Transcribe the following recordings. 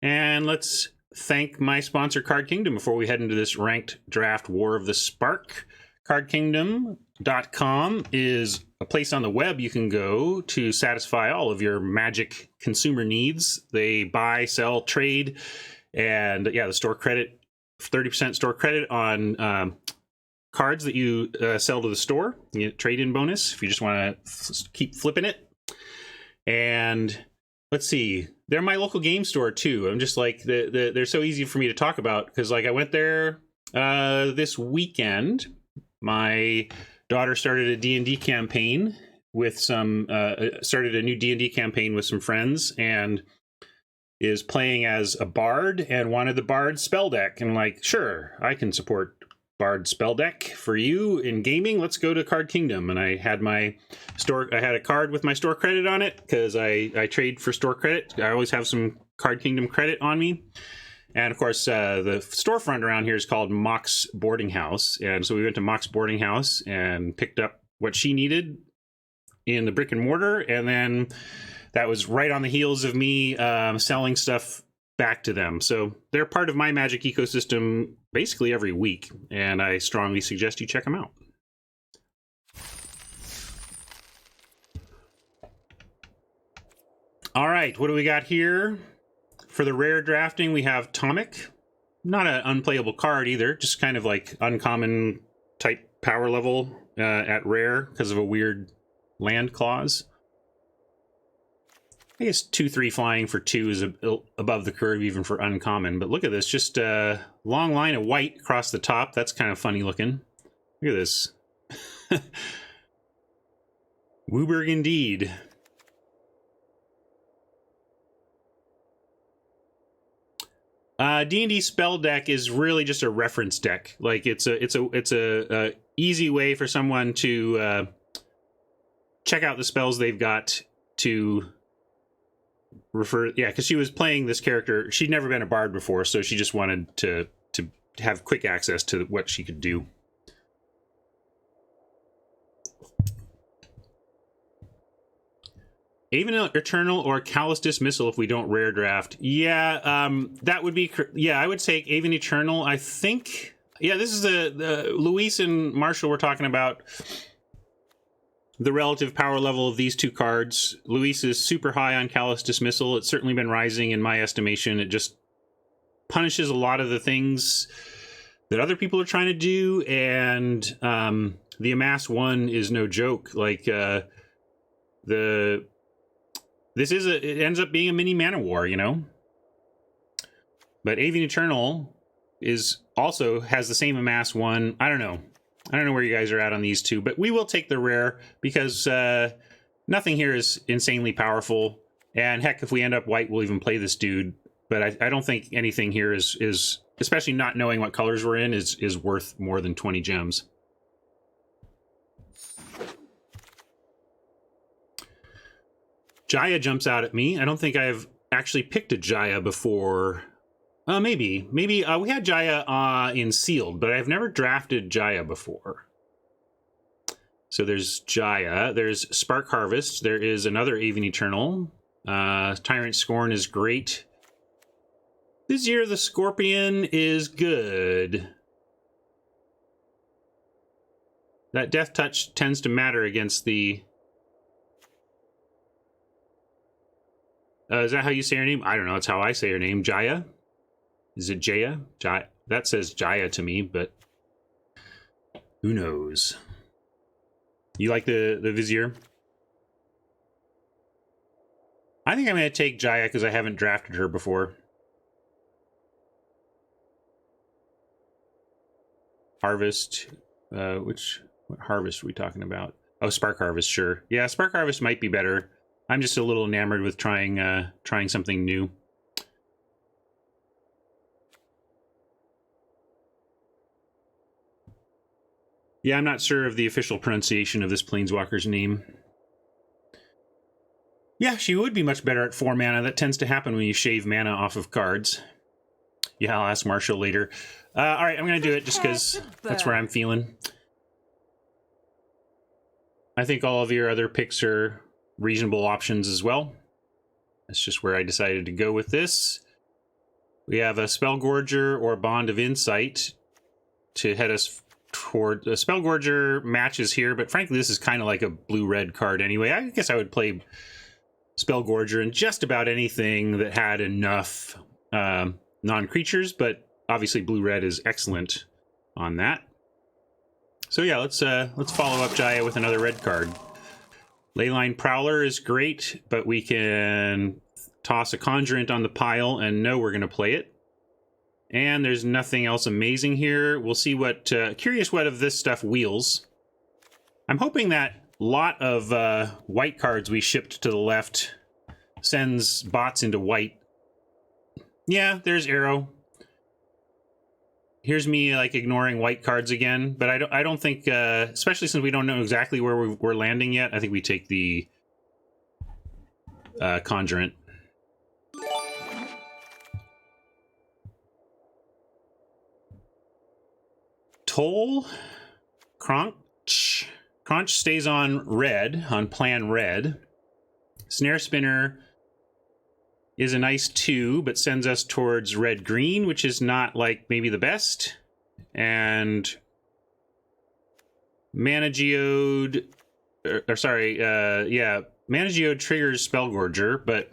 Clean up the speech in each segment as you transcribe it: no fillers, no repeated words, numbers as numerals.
And let's thank my sponsor, Card Kingdom, before we head into this ranked draft War of the Spark. CardKingdom.com is a place on the web you can go to satisfy all of your Magic consumer needs. They buy, sell, trade, and yeah, the store credit, 30% store credit on cards that you sell to the store. You get trade-in bonus if you just want to keep flipping it. And let's see, they're my local game store too. I'm just like, they're so easy for me to talk about because like I went there this weekend. My daughter started a D&D campaign with some, started a new D&D campaign with some friends and is playing as a bard and wanted the bard spell deck. And I'm like, sure, I can support bard spell deck for you in gaming. Let's go to Card Kingdom. And I had my store, I had a card with my store credit on it because I trade for store credit. I always have some Card Kingdom credit on me. And of course, the storefront around here is called Mock's Boarding House. And so we went to Mock's Boarding House and picked up what she needed in the brick and mortar. And then that was right on the heels of me selling stuff back to them. So they're part of my Magic ecosystem basically every week. And I strongly suggest you check them out. All right, what do we got here? For the rare drafting, we have Tomic. Not an unplayable card either, just kind of like uncommon type power level at rare because of a weird land clause. I guess 2/3 flying for 2 is above the curve even for uncommon. But look at this, just a long line of white across the top. That's kind of funny looking. Look at this. Wooburg indeed. D&D spell deck is really just a reference deck. Like it's a easy way for someone to check out the spells they've got to refer. Yeah, because she was playing this character. She'd never been a bard before, so she just wanted to have quick access to what she could do. Even Eternal or Callous Dismissal if we don't rare draft. Yeah, that would be... Yeah, I would take Aven Eternal. I think... Yeah, this is the Luis and Marshall were talking about the relative power level of these two cards. Luis is super high on Callous Dismissal. It's certainly been rising in my estimation. It just punishes a lot of the things that other people are trying to do, and the Amass 1 is no joke. Like, it ends up being a mini mana war, you know? But Aven Eternal also has the same Amass 1. I don't know where you guys are at on these two, but we will take the rare because nothing here is insanely powerful. And heck, if we end up white, we'll even play this dude. But I don't think anything here is especially not knowing what colors we're in, is worth more than 20 gems. Jaya jumps out at me. I don't think I've actually picked a Jaya before. Maybe. We had Jaya in Sealed, but I've never drafted Jaya before. So there's Jaya. There's Spark Harvest. There is another Aven Eternal. Tyrant Scorn is great. Vizier the Scorpion is good. That Death Touch tends to matter against the... is that how you say her name? I don't know. It's how I say her name. Jaya? Is it Jaya? Jaya? That says Jaya to me, but who knows? You like the Vizier? I think I'm going to take Jaya because I haven't drafted her before. Harvest. What Harvest are we talking about? Oh, Spark Harvest, sure. Yeah, Spark Harvest might be better. I'm just a little enamored with trying something new. Yeah, I'm not sure of the official pronunciation of this Planeswalker's name. Yeah, she would be much better at 4 mana. That tends to happen when you shave mana off of cards. Yeah, I'll ask Marshall later. All right, I'm going to do it just because that's where I'm feeling. I think all of your other picks are reasonable options as well. That's just where I decided to go with this. We have a Spellgorger or Bond of Insight to head us toward... The Spellgorger matches here, but frankly, this is kind of like a blue-red card anyway. I guess I would play Spellgorger in just about anything that had enough non-creatures, but obviously blue-red is excellent on that. So yeah, let's follow up Jaya with another red card. Leyline Prowler is great, but we can toss a Conjurant on the pile and know we're going to play it. And there's nothing else amazing here. We'll see what... curious what of this stuff wheels. I'm hoping that lot of white cards we shipped to the left sends bots into white. Yeah, there's Arrow. Here's me like ignoring white cards again, but I don't think, especially since we don't know exactly where we're landing yet, I think we take the Conjurant. Toll, Crunch stays on red, on plan red. Snare Spinner is a nice 2, but sends us towards red-green, which is not, like, maybe the best. And Mana Geode... yeah, Mana Geode triggers Spellgorger, but...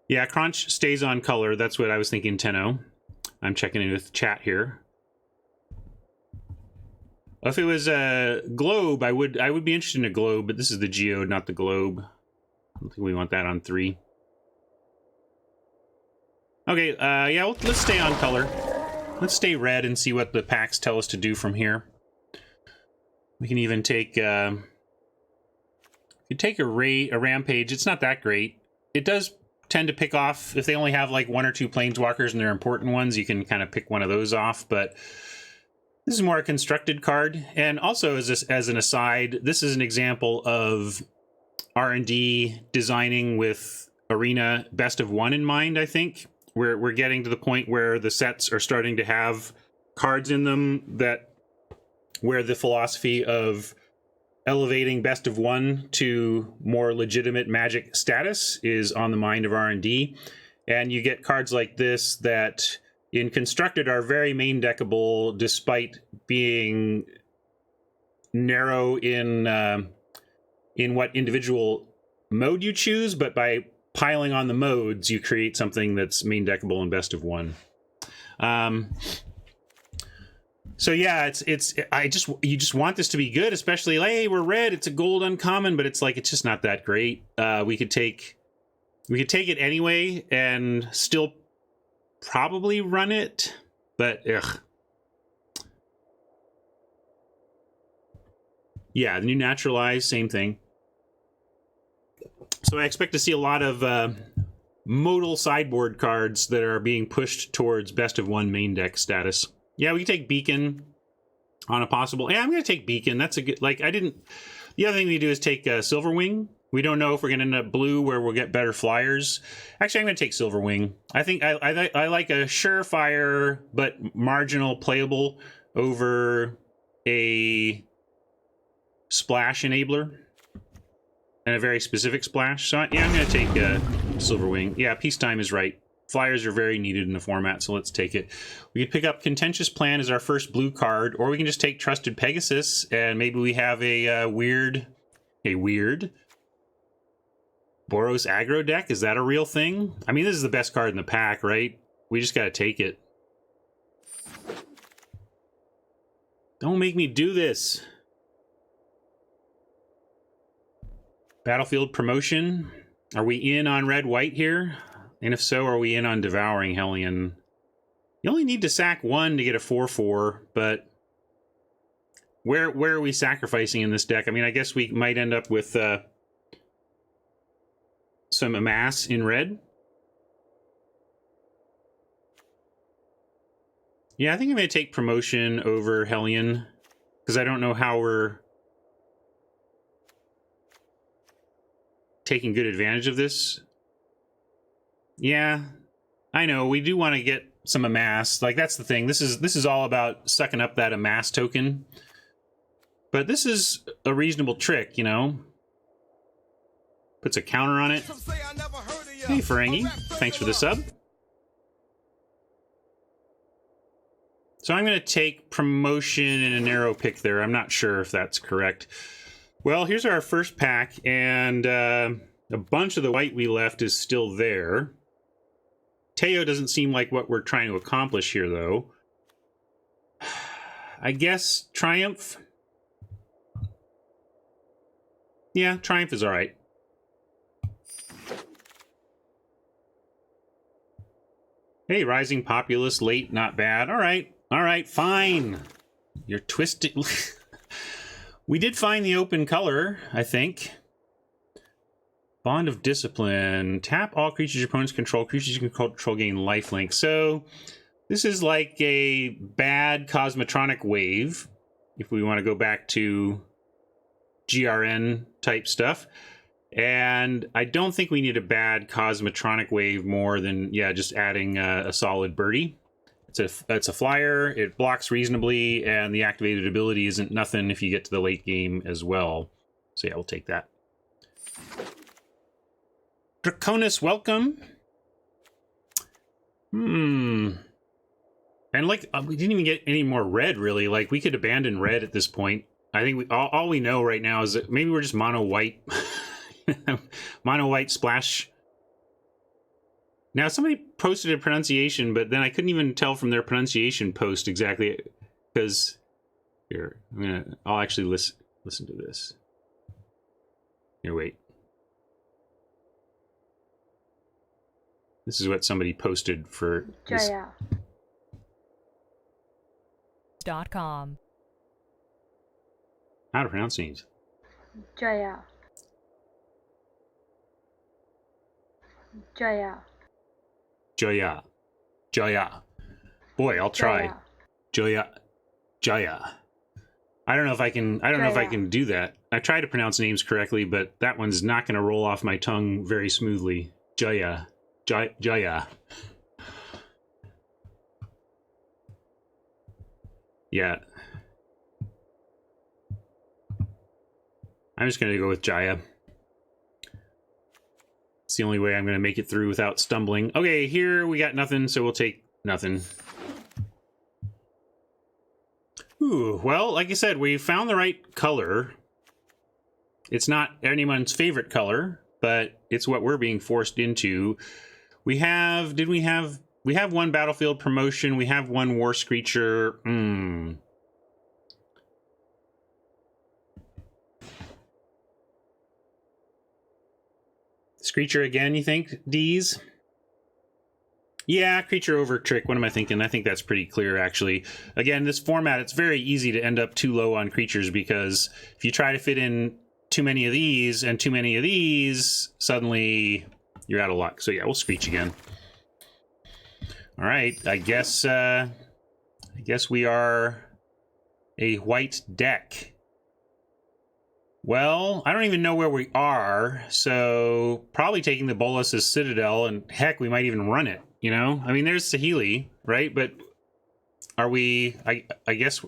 Yeah, Crunch stays on color. That's what I was thinking, Tenno. I'm checking in with chat here. If it was a globe, I would be interested in a globe, but this is the geode, not the globe. I don't think we want that on 3. Okay, yeah, let's stay on color. Let's stay red and see what the packs tell us to do from here. We can even take... if you take a Rampage, it's not that great. It does tend to pick off, if they only have like 1 or 2 Planeswalkers and they're important ones, you can kind of pick one of those off, but this is more a constructed card. And also, as an aside, this is an example of R&D designing with Arena Best of 1 in mind, I think. We're getting to the point where the sets are starting to have cards in them where the philosophy of elevating Best of 1 to more legitimate Magic status is on the mind of R&D. And you get cards like this that, in Constructed, are very main deckable, despite being narrow in what individual mode you choose, but by piling on the modes, you create something that's main deckable in Best of 1. So yeah, you just want this to be good, especially like, hey, we're red, it's a gold uncommon, but it's like, it's just not that great. We could take it anyway and still probably run it, but ugh. Yeah, the new Naturalize, same thing. So I expect to see a lot of modal sideboard cards that are being pushed towards Best of 1 main deck status. Yeah, we can take Beacon on a possible... Yeah, I'm going to take Beacon. That's a good... Like, I didn't... The other thing we do is take Silverwing. We don't know if we're going to end up blue where we'll get better flyers. Actually, I'm going to take Silverwing. I think I like a surefire but marginal playable over a splash enabler. And a very specific splash. So, yeah, I'm going to take Silverwing. Yeah, Peacetime is right. Flyers are very needed in the format, so let's take it. We can pick up Contentious Plan as our first blue card, or we can just take Trusted Pegasus, and maybe we have a weird Boros aggro deck. Is that a real thing? I mean, this is the best card in the pack, right? We just gotta take it. Don't make me do this. Battlefield Promotion. Are we in on red-white here? And if so, are we in on Devouring Hellion? You only need to sack 1 to get a 4/4, but where are we sacrificing in this deck? I mean, I guess we might end up with some Amass in red. Yeah, I think I'm going to take Promotion over Hellion, because I don't know how we're taking good advantage of this. Yeah, I know. We do want to get some amass. Like, that's the thing. This is all about sucking up that amass token. But this is a reasonable trick, you know. Puts a counter on it. Hey, Ferengi. Thanks for the sub. So I'm going to take promotion and a narrow pick there. I'm not sure if that's correct. Well, here's our first pack, and a bunch of the white we left is still there. Teo doesn't seem like what we're trying to accomplish here, though. I guess Triumph. Yeah, Triumph is all right. Hey, Rising Populace, late, not bad. All right, fine. You're twisted. We did find the open color, I think. Bond of Discipline. Tap all creatures your opponents control. Creatures you can control gain lifelink. So this is like a bad Cosmotronic wave, if we want to go back to GRN type stuff. And I don't think we need a bad Cosmotronic wave more than, yeah, just adding a solid birdie. It's a flyer, it blocks reasonably, and the activated ability isn't nothing if you get to the late game as well. So yeah, we'll take that. Draconis, welcome. And like, we didn't even get any more red, really. Like, we could abandon red at this point. I think all we know right now is that maybe we're just mono white. Mono white splash. Now, somebody posted a pronunciation, but then I couldn't even tell from their pronunciation post exactly, because here, I'll actually listen to this. Here, wait. This is what somebody posted for this. .com. How to pronounce these? Jaya. Boy, I'll try. Jaya. I don't know if I can. I don't know if I can do that. I try to pronounce names correctly, but that one's not going to roll off my tongue very smoothly. Jaya. Yeah. I'm just going to go with Jaya. It's the only way I'm going to make it through without stumbling. Okay, here we got nothing, so we'll take nothing. Ooh, well, like I said, we found the right color. It's not anyone's favorite color, but it's what we're being forced into. We have, we have one battlefield promotion. We have one war screecher. Screecher again, you think, D's? Yeah, creature over trick. What am I thinking? I think that's pretty clear, actually. Again, this format, it's very easy to end up too low on creatures, because if you try to fit in too many of these and too many of these, suddenly you're out of luck. So yeah, we'll screech again. All right, I guess we are a white deck. Well, I don't even know where we are, so probably taking the Bolas's Citadel, and heck, we might even run it, you know? I mean, there's Saheeli, right? But are we, I guess,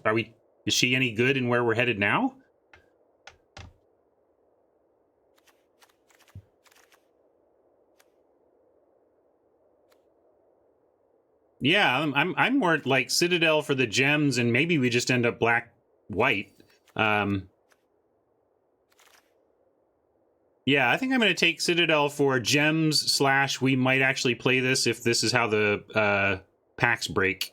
is she any good in where we're headed now? Yeah, I'm more like Citadel for the gems, and maybe we just end up black-white. Yeah, I think I'm going to take Citadel for gems / we might actually play this if this is how the packs break.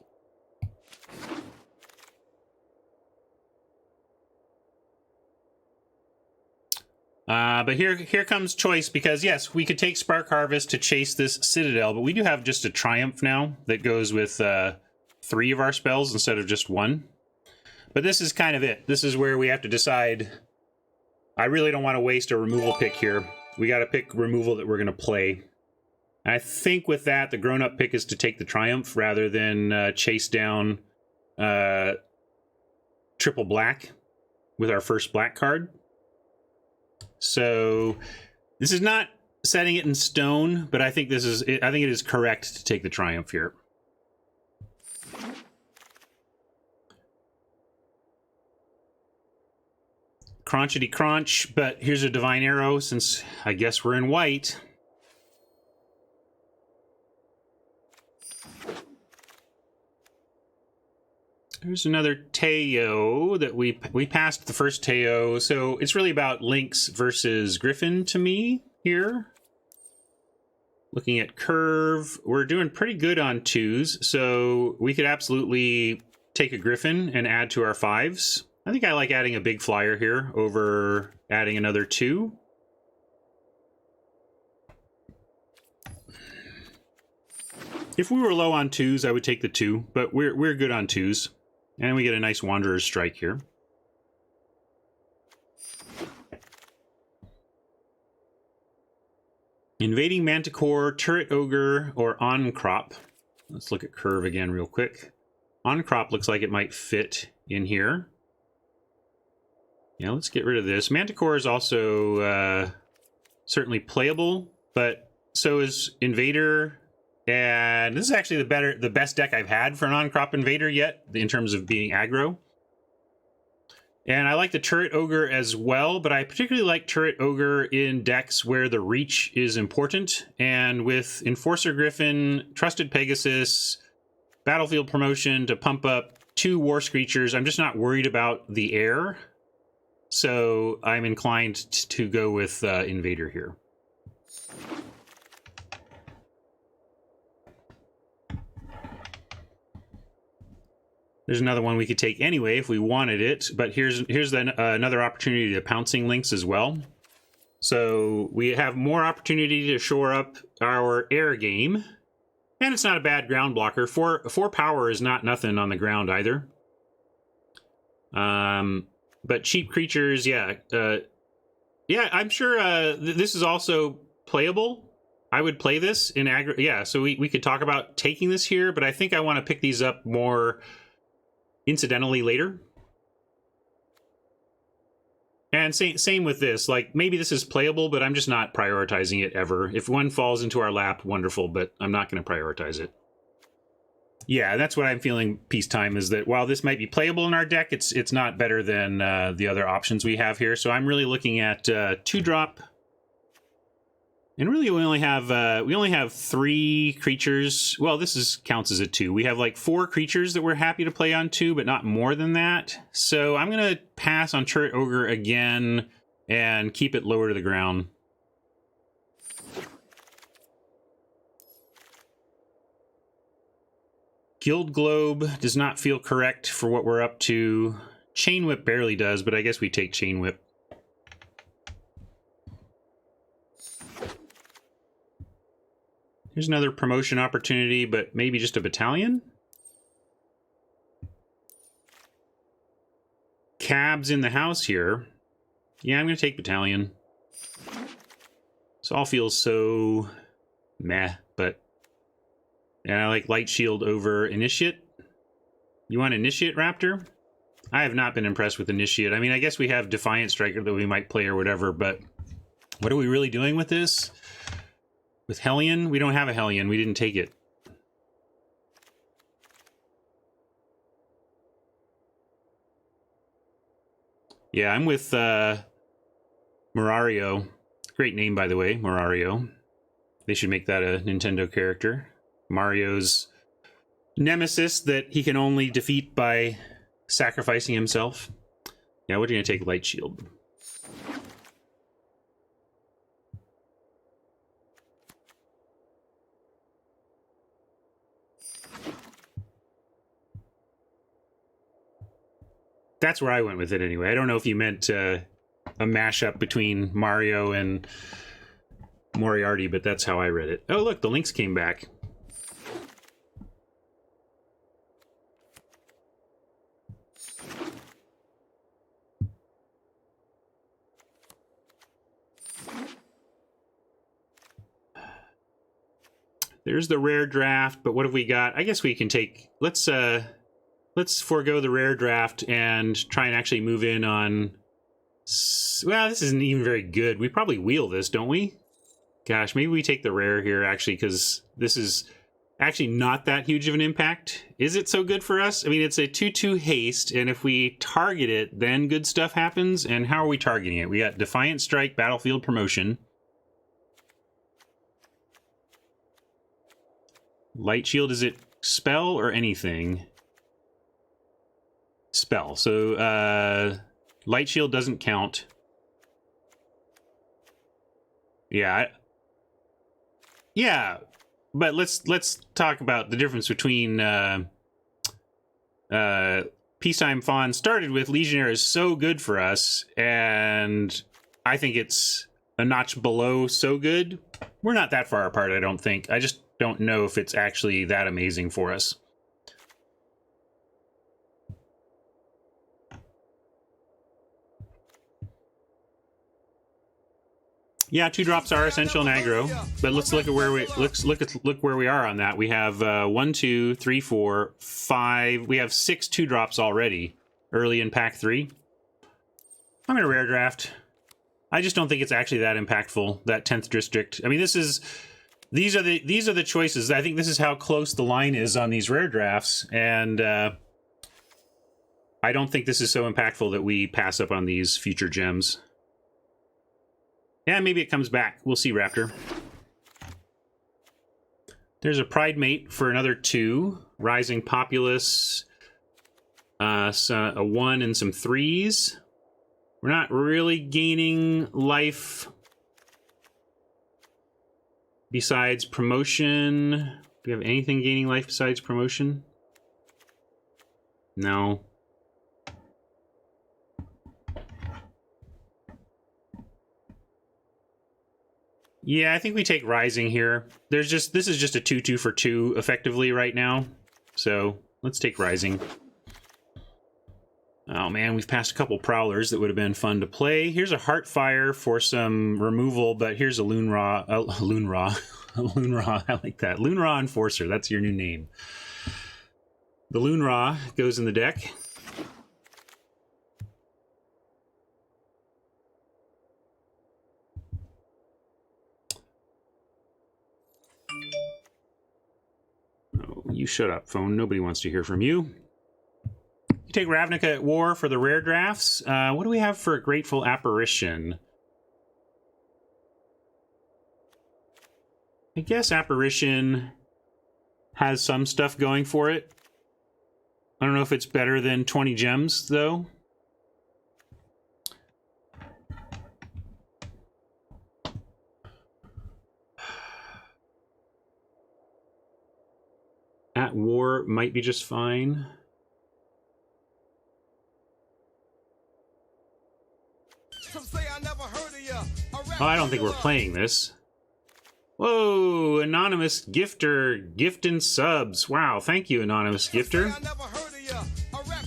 But here comes choice, because yes, we could take Spark Harvest to chase this Citadel, but we do have just a Triumph now that goes with 3 of our spells instead of just 1. But this is kind of it. This is where we have to decide. I really don't want to waste a removal pick here. We got to pick removal that we're going to play. And I think with that, the grown-up pick is to take the Triumph rather than chase down triple black with our first black card. So this is not setting it in stone, but I think it is correct to take the Triumph here. crunchity crunch, but here's a Divine Arrow since I guess we're in white. There's another Teo that we passed the first Teo, so it's really about Lynx versus Griffin to me here. Looking at curve, we're doing pretty good on 2s, so we could absolutely take a Griffin and add to our 5s. I think I like adding a big flyer here over adding another 2. If we were low on 2s, I would take the 2, but we're good on 2s. And we get a nice Wanderer's Strike here. Invading Manticore, Turret Ogre, or Oncrop. Let's look at curve again real quick. Oncrop looks like it might fit in here. Yeah, let's get rid of this. Manticore is also certainly playable, but so is Invader. And this is actually the best deck I've had for an Oncrop Invader yet, in terms of being aggro. And I like the Turret Ogre as well, but I particularly like Turret Ogre in decks where the reach is important. And with Enforcer Griffin, Trusted Pegasus, Battlefield Promotion to pump up 2 War Screechers, I'm just not worried about the air. So I'm inclined to go with Invader here. There's another one we could take anyway if we wanted it, but here's another opportunity to Pouncing Lynx as well. So we have more opportunity to shore up our air game, and it's not a bad ground blocker. 4 power is not nothing on the ground either. But cheap creatures, yeah, yeah. I'm sure this is also playable. I would play this in aggro. Yeah, so we could talk about taking this here, but I think I want to pick these up more incidentally later. And same with this. Like, maybe this is playable, but I'm just not prioritizing it ever. If one falls into our lap, wonderful, but I'm not going to prioritize it. Yeah, that's what I'm feeling peacetime, is that while this might be playable in our deck, it's not better than the other options we have here. So I'm really looking at 2-drop. And really, we only have 3 creatures. Well, this counts as a 2. We have like 4 creatures that we're happy to play on 2, but not more than that. So I'm gonna pass on Turret Ogre again and keep it lower to the ground. Guild Globe does not feel correct for what we're up to. Chain Whip barely does, but I guess we take Chain Whip. Here's another promotion opportunity, but maybe just a battalion? Cabs in the house here. Yeah, I'm going to take battalion. This all feels so meh, but... And I like Light Shield over Initiate. You want Initiate, Raptor? I have not been impressed with Initiate. I mean, I guess we have Defiant Striker that we might play or whatever, but what are we really doing with this? With Hellion? We don't have a Hellion. We didn't take it. Yeah, I'm with Murario. Great name, by the way, Murario. They should make that a Nintendo character. Mario's nemesis that he can only defeat by sacrificing himself. Yeah, we're going to take Light Shield. That's where I went with it anyway. I don't know if you meant a mashup between Mario and Moriarty, but that's how I read it. Oh, look, the Lynx came back. There's the rare draft, but what have we got? I guess we can take... Let's forego the rare draft and try and actually move in on... Well, this isn't even very good. We probably wheel this, don't we? Gosh, maybe we take the rare here, actually, because this is actually not that huge of an impact. Is it so good for us? I mean, it's a 2/2 haste, and if we target it, then good stuff happens. And how are we targeting it? We got Defiant Strike, Battlefield Promotion. Light Shield, is it spell or anything? Spell. So, Light Shield doesn't count. Yeah. Yeah. But let's talk about the difference between Peacetime Fawn started with Legionnaire is so good for us, and I think it's a notch below so good. We're not that far apart, I don't think. I just don't know if it's actually that amazing for us. Yeah, 2-drops are essential in aggro, but let's look at where we look where we are on that. We have 1, 2, 3, 4, 5. We have 6 2-drops already early in pack 3. I'm gonna rare draft. I just don't think it's actually that impactful. That 10th district. I mean, these are the choices. I think this is how close the line is on these rare drafts, and I don't think this is so impactful that we pass up on these future gems. Yeah, maybe it comes back. We'll see, Raptor. There's a Pride Mate for another 2. Rising Populace. So a 1 and some 3s. We're not really gaining life besides promotion. Do we have anything gaining life besides promotion? No. Yeah, I think we take Rising here. This is just a 2/2 for 2 effectively right now. So let's take Rising. Oh man, we've passed a couple Prowlers that would have been fun to play. Here's a Heartfire for some removal, but here's a Loonraw. Loonraw, I like that. Loonraw Enforcer, that's your new name. The Loonraw goes in the deck. You shut up, phone. Nobody wants to hear from you. You take Ravnica at War for the rare drafts. What do we have for a Grateful Apparition? I guess Apparition has some stuff going for it. I don't know if it's better than 20 gems, though. At War might be just fine. Oh, I don't think we're playing this. Whoa, anonymous gifter, gifting subs. Wow, thank you, anonymous gifter.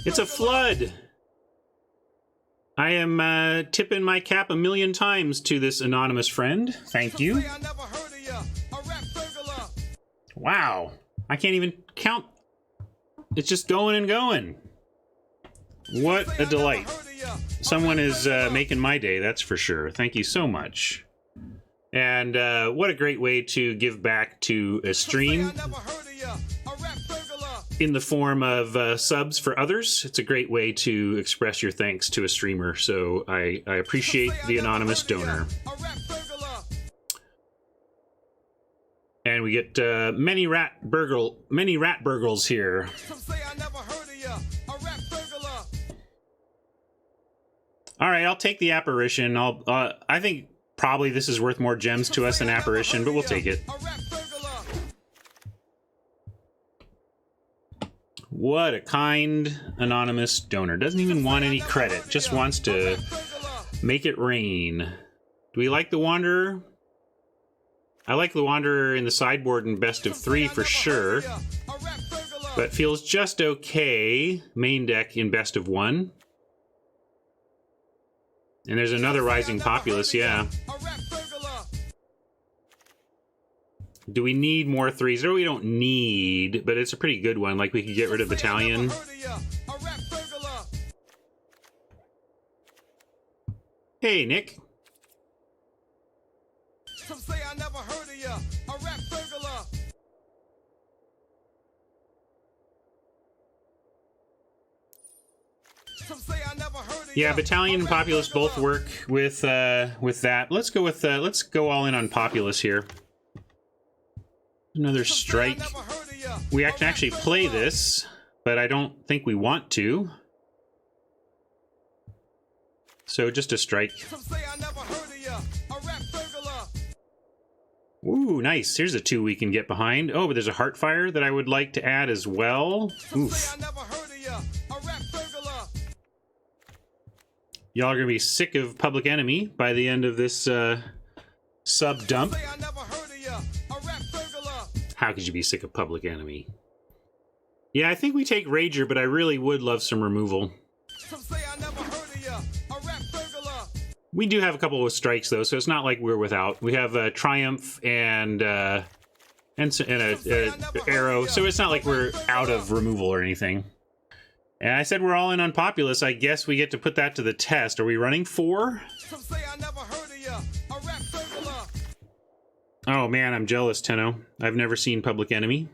It's a flood. I am tipping my cap 1,000,000 times to this anonymous friend. Thank you. Wow. I can't even count. It's just going and going. What a delight. Someone is making my day, that's for sure. Thank you so much. And what a great way to give back to a stream in the form of subs for others. It's a great way to express your thanks to a streamer, so I appreciate the anonymous donor. And we get many rat burgles here. All right, I'll take the Apparition. I think probably this is worth more gems to us than Apparition, but we'll take it. What a kind anonymous donor. Doesn't even want any credit. Just wants to make it rain. Do we like the Wanderer? I like the Wanderer in the sideboard in best of 3 for sure. But feels just okay. Main deck in best of 1. And there's another Rising Populace, yeah. Do we need more 3s? Or we don't need, but it's a pretty good one. Like, we could get rid of Battalion. Hey, Nick. Yeah, Battalion and Populace both work with that. Let's go all in on Populace here. Another strike. We can actually play this, but I don't think we want to. So just a strike. Ooh, nice. Here's a 2 we can get behind. Oh, but there's a Heartfire that I would like to add as well. Oof. Y'all are going to be sick of Public Enemy by the end of this sub-dump. How could you be sick of Public Enemy? Yeah, I think we take Rager, but I really would love some removal. We do have a couple of strikes, though, so it's not like we're without. We have Triumph and a Arrow, so it's not like we're out of removal or anything. And I said we're all in on Populace. I guess we get to put that to the test. Are we running 4? Oh, man, I'm jealous, Tenno. I've never seen Public Enemy.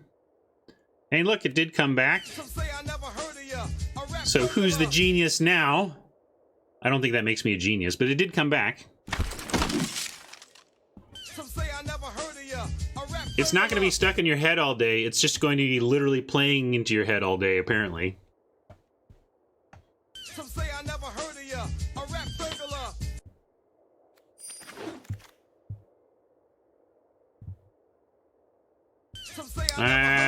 Hey, look, it did come back. So who's the genius now? I don't think that makes me a genius, but it did come back. It's not going to be stuck in your head all day. It's just going to be literally playing into your head all day, apparently.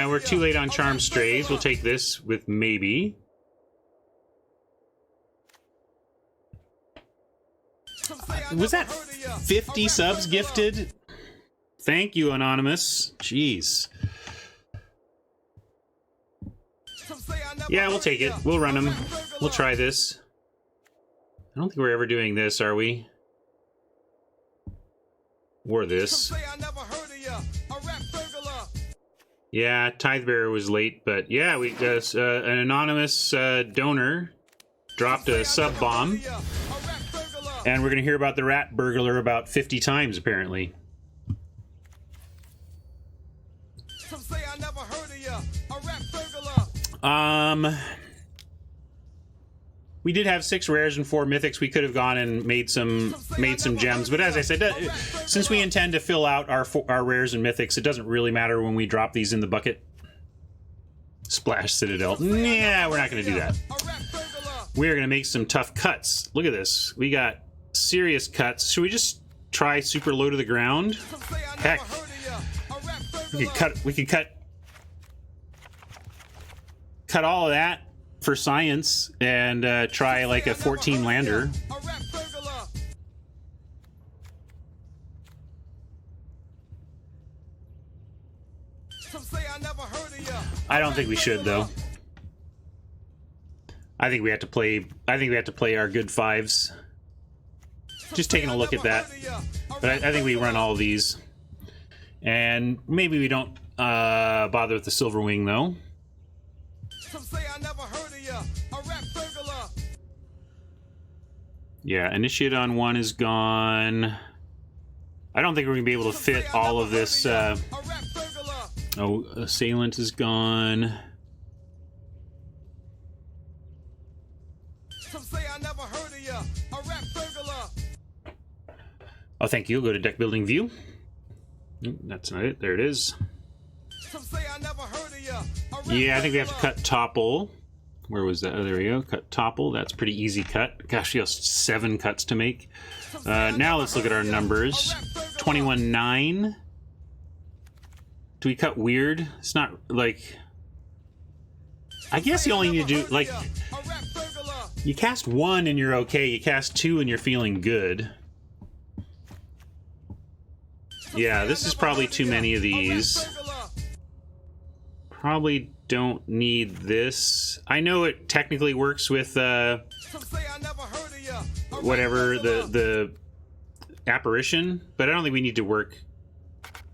We're too late on Charm Strays. We'll take this with maybe. Was that 50 subs gifted? Thank you, Anonymous. Jeez. Yeah, we'll take it. We'll run them. We'll try this. I don't think we're ever doing this, are we? Or this. Yeah, Tithebearer was late, but yeah, we an anonymous donor dropped a sub bomb, and we're gonna hear about the rat burglar about 50 times apparently. We did have 6 rares and 4 mythics. We could have gone and made some gems, but as I said, since we intend to fill out our rares and mythics, it doesn't really matter when we drop these in the bucket. Splash Citadel. Yeah, we're not going to do that. We are going to make some tough cuts. Look at this. We got serious cuts. Should we just try super low to the ground? Heck, we could cut all of that for science and try like a 14 lander. I don't think we should though. I think we have to play our good 5s. Just taking a look at that. But I think we run all of these. And maybe we don't bother with the Silver Wing though. Yeah, Initiate on 1 is gone. I don't think we're going to be able to fit all of this. Assailant is gone. Oh, thank you. Go to deck building view. That's not it. There it is. Yeah, I think we have to cut Topple. Where was that? Oh, there we go. Cut Topple. That's a pretty easy cut. Gosh, we have 7 cuts to make. Now let's look at our numbers. 21-9. Do we cut Weird? It's not like... I guess you only need to do, like... You cast 1 and you're okay. You cast 2 and you're feeling good. Yeah, this is probably too many of these. Probably don't need this. I know it technically works with whatever the apparition, but I don't think we need to work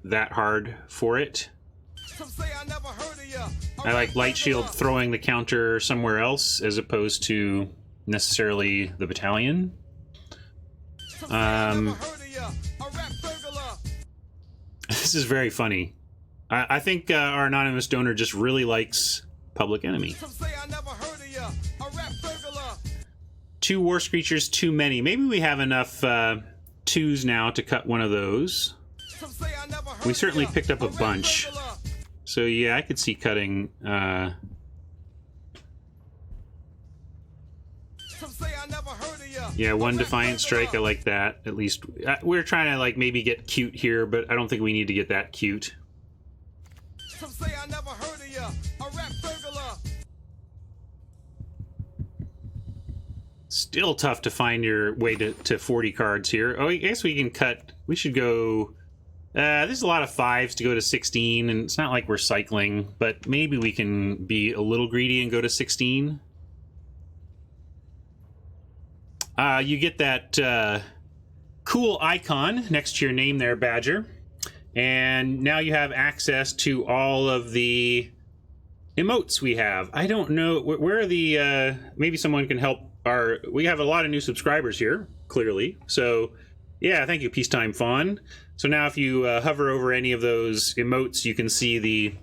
that hard for it. I like Light Shield throwing the counter somewhere else as opposed to necessarily the battalion. This is very funny. I think our anonymous donor just really likes Public Enemy. 2 war screechers too many. Maybe we have enough 2s now to cut one of those. We certainly picked up a bunch. So yeah, I could see cutting... yeah, 1 Defiant Strike, I like that. At least, we're trying to, like, maybe get cute here, but I don't think we need to get that cute. Still tough to find your way to 40 cards here. Oh, I guess we can cut... We should go... there's a lot of 5s to go to 16, and it's not like we're cycling, but maybe we can be a little greedy and go to 16. You get that cool icon next to your name there, Badger. And now you have access to all of the emotes we have. I don't know, where are the... maybe someone can help our... We have a lot of new subscribers here, clearly. So, yeah, thank you, Peacetime Fawn. So now if you hover over any of those emotes, you can see the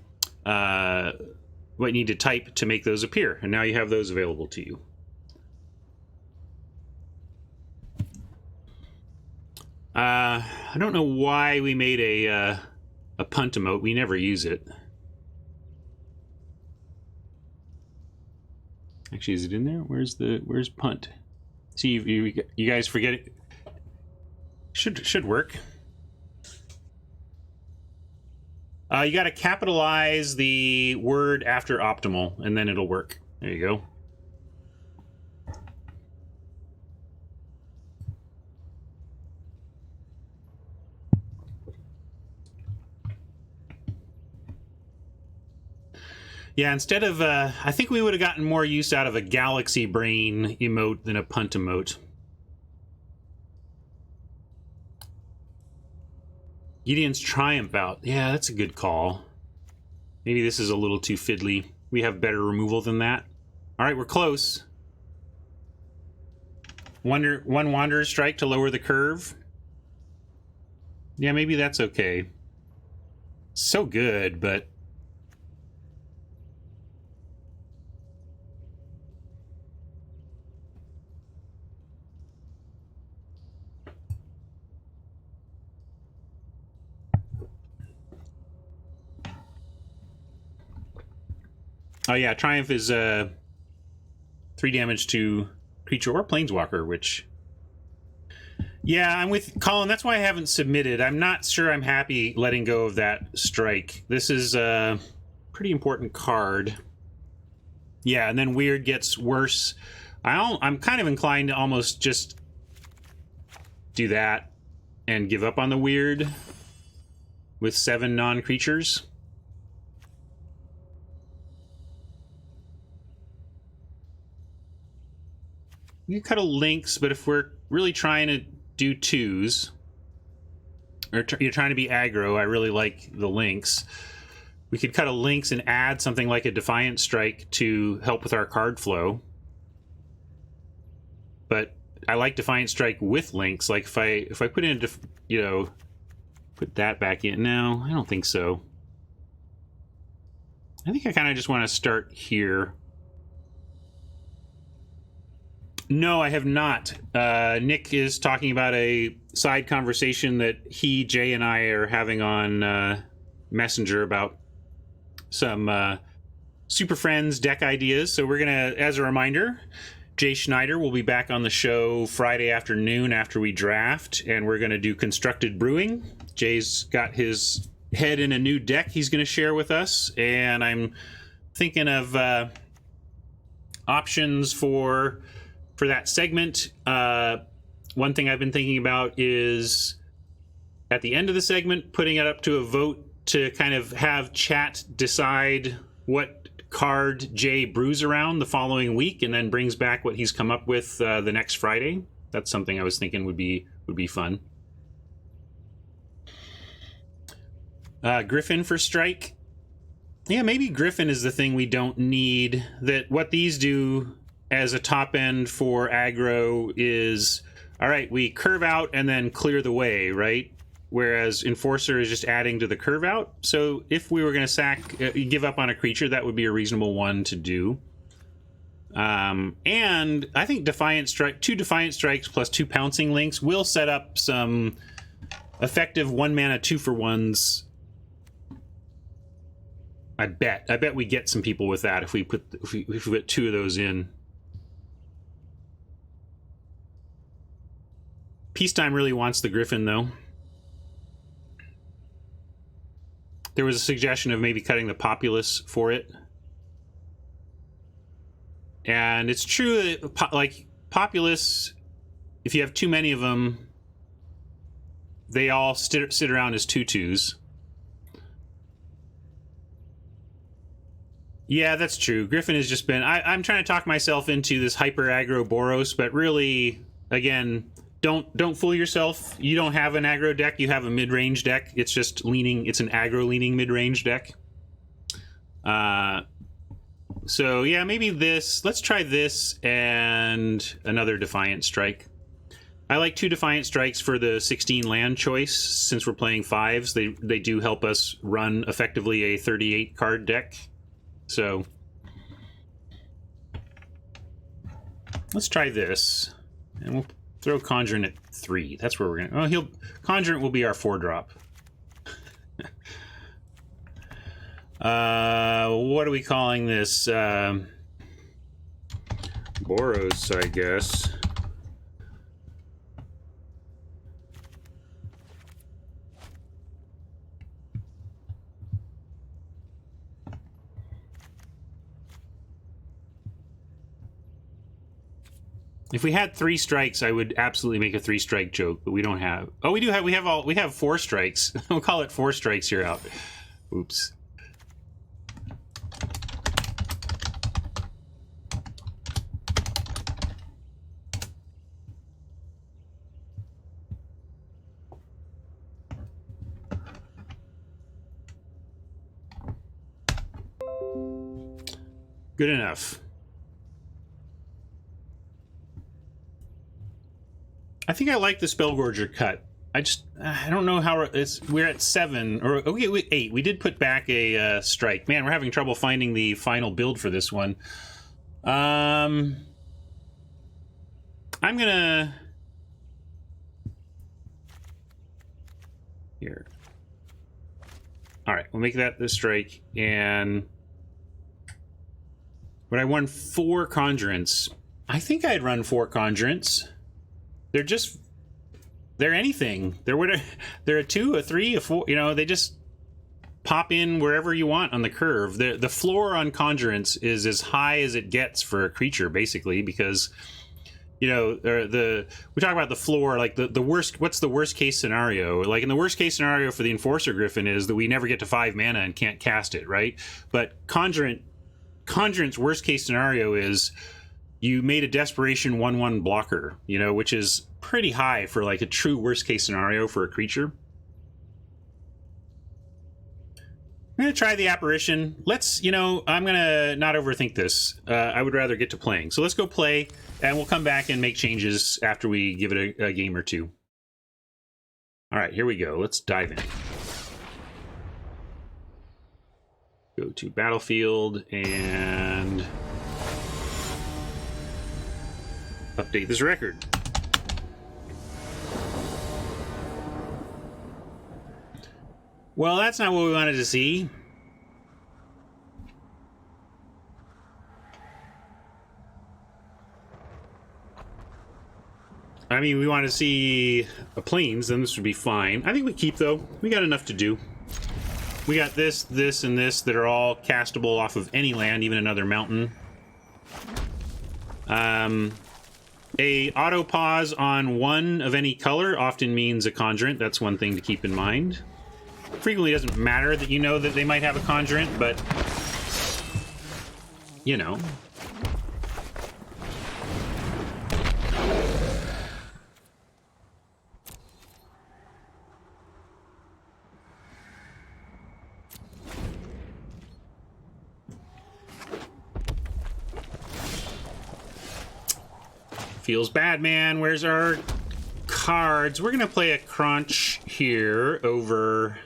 what you need to type to make those appear. And now you have those available to you. I don't know why we made a punt emote. We never use it. Actually, is it in there? Where's punt? See, you guys forget it. Should work. You got to capitalize the word after optimal, and then it'll work. There you go. Yeah, instead of, I think we would have gotten more use out of a Galaxy Brain emote than a punt emote. Gideon's Triumph out. Yeah, that's a good call. Maybe this is a little too fiddly. We have better removal than that. All right, we're close. One Wanderer's Strike to lower the curve. Yeah, maybe that's okay. So good, but... Oh yeah, Triumph is 3 damage to creature or planeswalker, which... Yeah, I'm with Colin. That's why I haven't submitted. I'm not sure I'm happy letting go of that strike. This is a pretty important card. Yeah, and then Weird gets worse. I'm kind of inclined to almost just do that and give up on the Weird with 7 non-creatures. You cut a Lynx, but if we're really trying to do 2s, or you're trying to be aggro, I really like the Lynx. We could cut a Lynx and add something like a Defiant Strike to help with our card flow. But I like Defiant Strike with Lynx. Like if I put in, put that back in. No, I don't think so. I think I kind of just want to start here. No, I have not. Nick is talking about a side conversation that Jay, and I are having on Messenger about some Super Friends deck ideas. So we're going to, as a reminder, Jay Schneider will be back on the show Friday afternoon after we draft, and we're going to do Constructed Brewing. Jay's got his head in a new deck he's going to share with us, and I'm thinking of options for that segment. One thing I've been thinking about is at the end of the segment, putting it up to a vote to kind of have chat decide what card Jay brews around the following week and then brings back what he's come up with the next Friday. That's something I was thinking would be fun. Griffin for strike. Yeah, maybe Griffin is the thing we don't need. That what these do as a top end for aggro is, all right, we curve out and then clear the way, right? Whereas Enforcer is just adding to the curve out. So if we were going to give up on a creature, that would be a reasonable one to do. And I think Defiant Strike, 2 Defiant Strikes plus 2 Pouncing Links will set up some effective 1 mana 2-for-1s. I bet we get some people with that if we put 2 of those in. Peacetime really wants the Griffin though. There was a suggestion of maybe cutting the Populace for it. And it's true that, like, Populace, if you have too many of them, they all sit around as 2/2s. Yeah, that's true. Griffin has just been... I'm trying to talk myself into this hyper aggro Boros, but really, again, don't fool yourself. You don't have an aggro deck, you have a mid-range deck. It's just leaning... It's an aggro-leaning mid-range deck. So, yeah, maybe this. Let's try this and another Defiant Strike. I like 2 Defiant Strikes for the 16 land choice. Since we're playing 5s, they do help us run effectively a 38 card deck. So let's try this, and we'll throw Conjurant at 3. That's where we're gonna... Oh, Conjurant will be our 4-drop. What are we calling this? Boros, I guess. If we had 3 strikes, I would absolutely make a 3-strike joke, but we don't have. Oh, we do have. We have 4 strikes. We'll call it 4 strikes. You're out. Oops. Good enough. I think I like the Spellgorger cut. I don't know how we're at 7 or okay, 8. We did put back a strike. Man, we're having trouble finding the final build for this one. I'm gonna here. All right, we'll make that the strike, and when I run 4 Conjurants, I think I'd run 4 Conjurants. They're anything. They're a 2, a 3, a 4. You know, they just pop in wherever you want on the curve. The floor on Conjurants is as high as it gets for a creature, basically, because, you know, we talk about the floor, like the worst. What's the worst case scenario? Like in the worst case scenario for the Enforcer Griffin is that we never get to 5 mana and can't cast it, right? But Conjurant's worst case scenario is you made a Desperation 1/1 blocker, you know, which is pretty high for like a true worst case scenario for a creature. I'm going to try the Apparition. Let's, you know, I'm going to not overthink this. I would rather get to playing. So let's go play, and we'll come back and make changes after we give it a game or two. All right, here we go. Let's dive in. Go to Battlefield and update this record. Well, that's not what we wanted to see. I mean, we want to see a Plains, then this would be fine. I think we keep, though. We got enough to do. We got this, this, and this that are all castable off of any land, even another mountain. A auto pause on 1 of any color often means a Conjurant. That's one thing to keep in mind. Frequently doesn't matter that you know that they might have a Conjurant, but you know. Feels bad, man. Where's our cards? We're gonna play a Crunch here over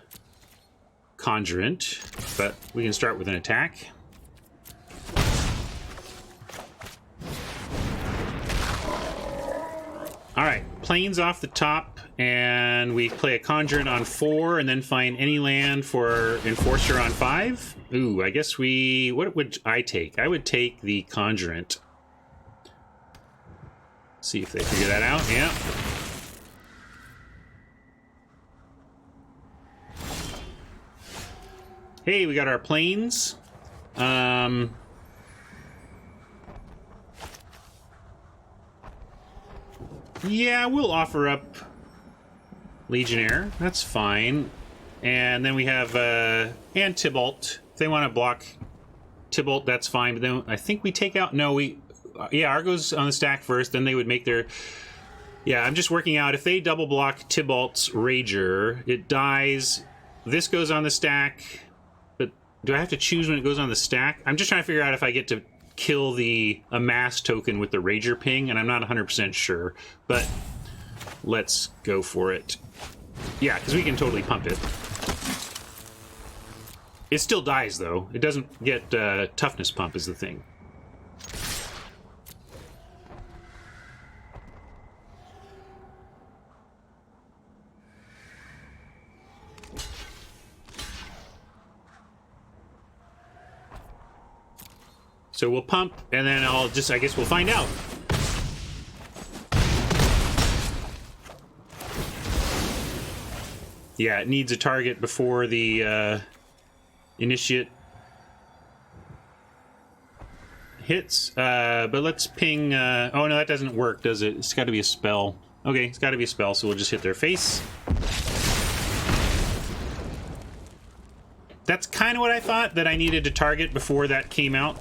Conjurant, but we can start with an attack. All right, plains off the top, and we play a Conjurant on 4, and then find any land for Enforcer on 5. Ooh, I guess we... What would I take? I would take the Conjurant. See if they figure that out. Yeah. Hey, we got our plains. Yeah, we'll offer up Legionnaire. That's fine. And then we have and Tybalt. If they want to block Tybalt, that's fine. But then I think we take out... No, we... yeah, Argo's on the stack first. Then they would make their... Yeah, I'm just working out. If they double block Tybalt's Rager, it dies. This goes on the stack. But do I have to choose when it goes on the stack? I'm just trying to figure out if I get to kill the Amass token with the Rager ping, and I'm not 100% sure. But let's go for it. Yeah, because we can totally pump it. It still dies, though. It doesn't get toughness pump is the thing. So we'll pump, and then I guess we'll find out. Yeah, it needs a target before the initiate hits. But let's ping... oh, no, that doesn't work, does it? It's got to be a spell. Okay, it's got to be a spell, so we'll just hit their face. That's kind of what I thought, that I needed to target before that came out.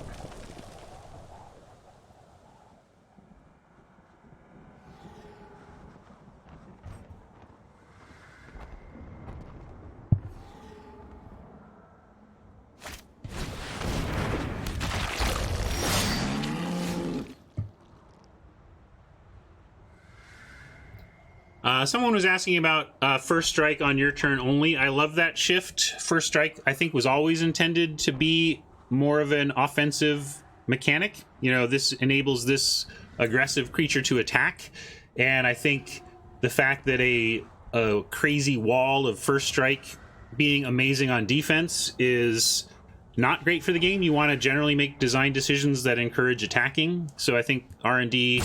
Someone was asking about first strike on your turn only. I love that shift. First strike, I think, was always intended to be more of an offensive mechanic. You know, this enables this aggressive creature to attack. And I think the fact that a crazy wall of first strike being amazing on defense is not great for the game. You want to generally make design decisions that encourage attacking. So I think R&D...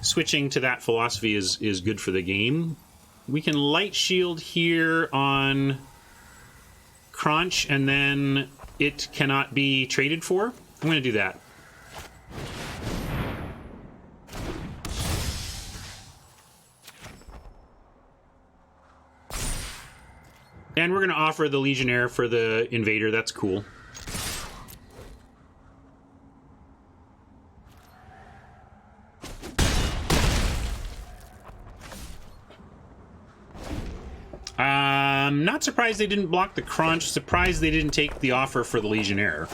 switching to that philosophy is good for the game. We can light shield here on Crunch, and then it cannot be traded for. I'm going to do that. And we're going to offer the Legionnaire for the Invader. That's cool. I'm not surprised they didn't block the Crunch. Surprised they didn't take the offer for the Legionnaire.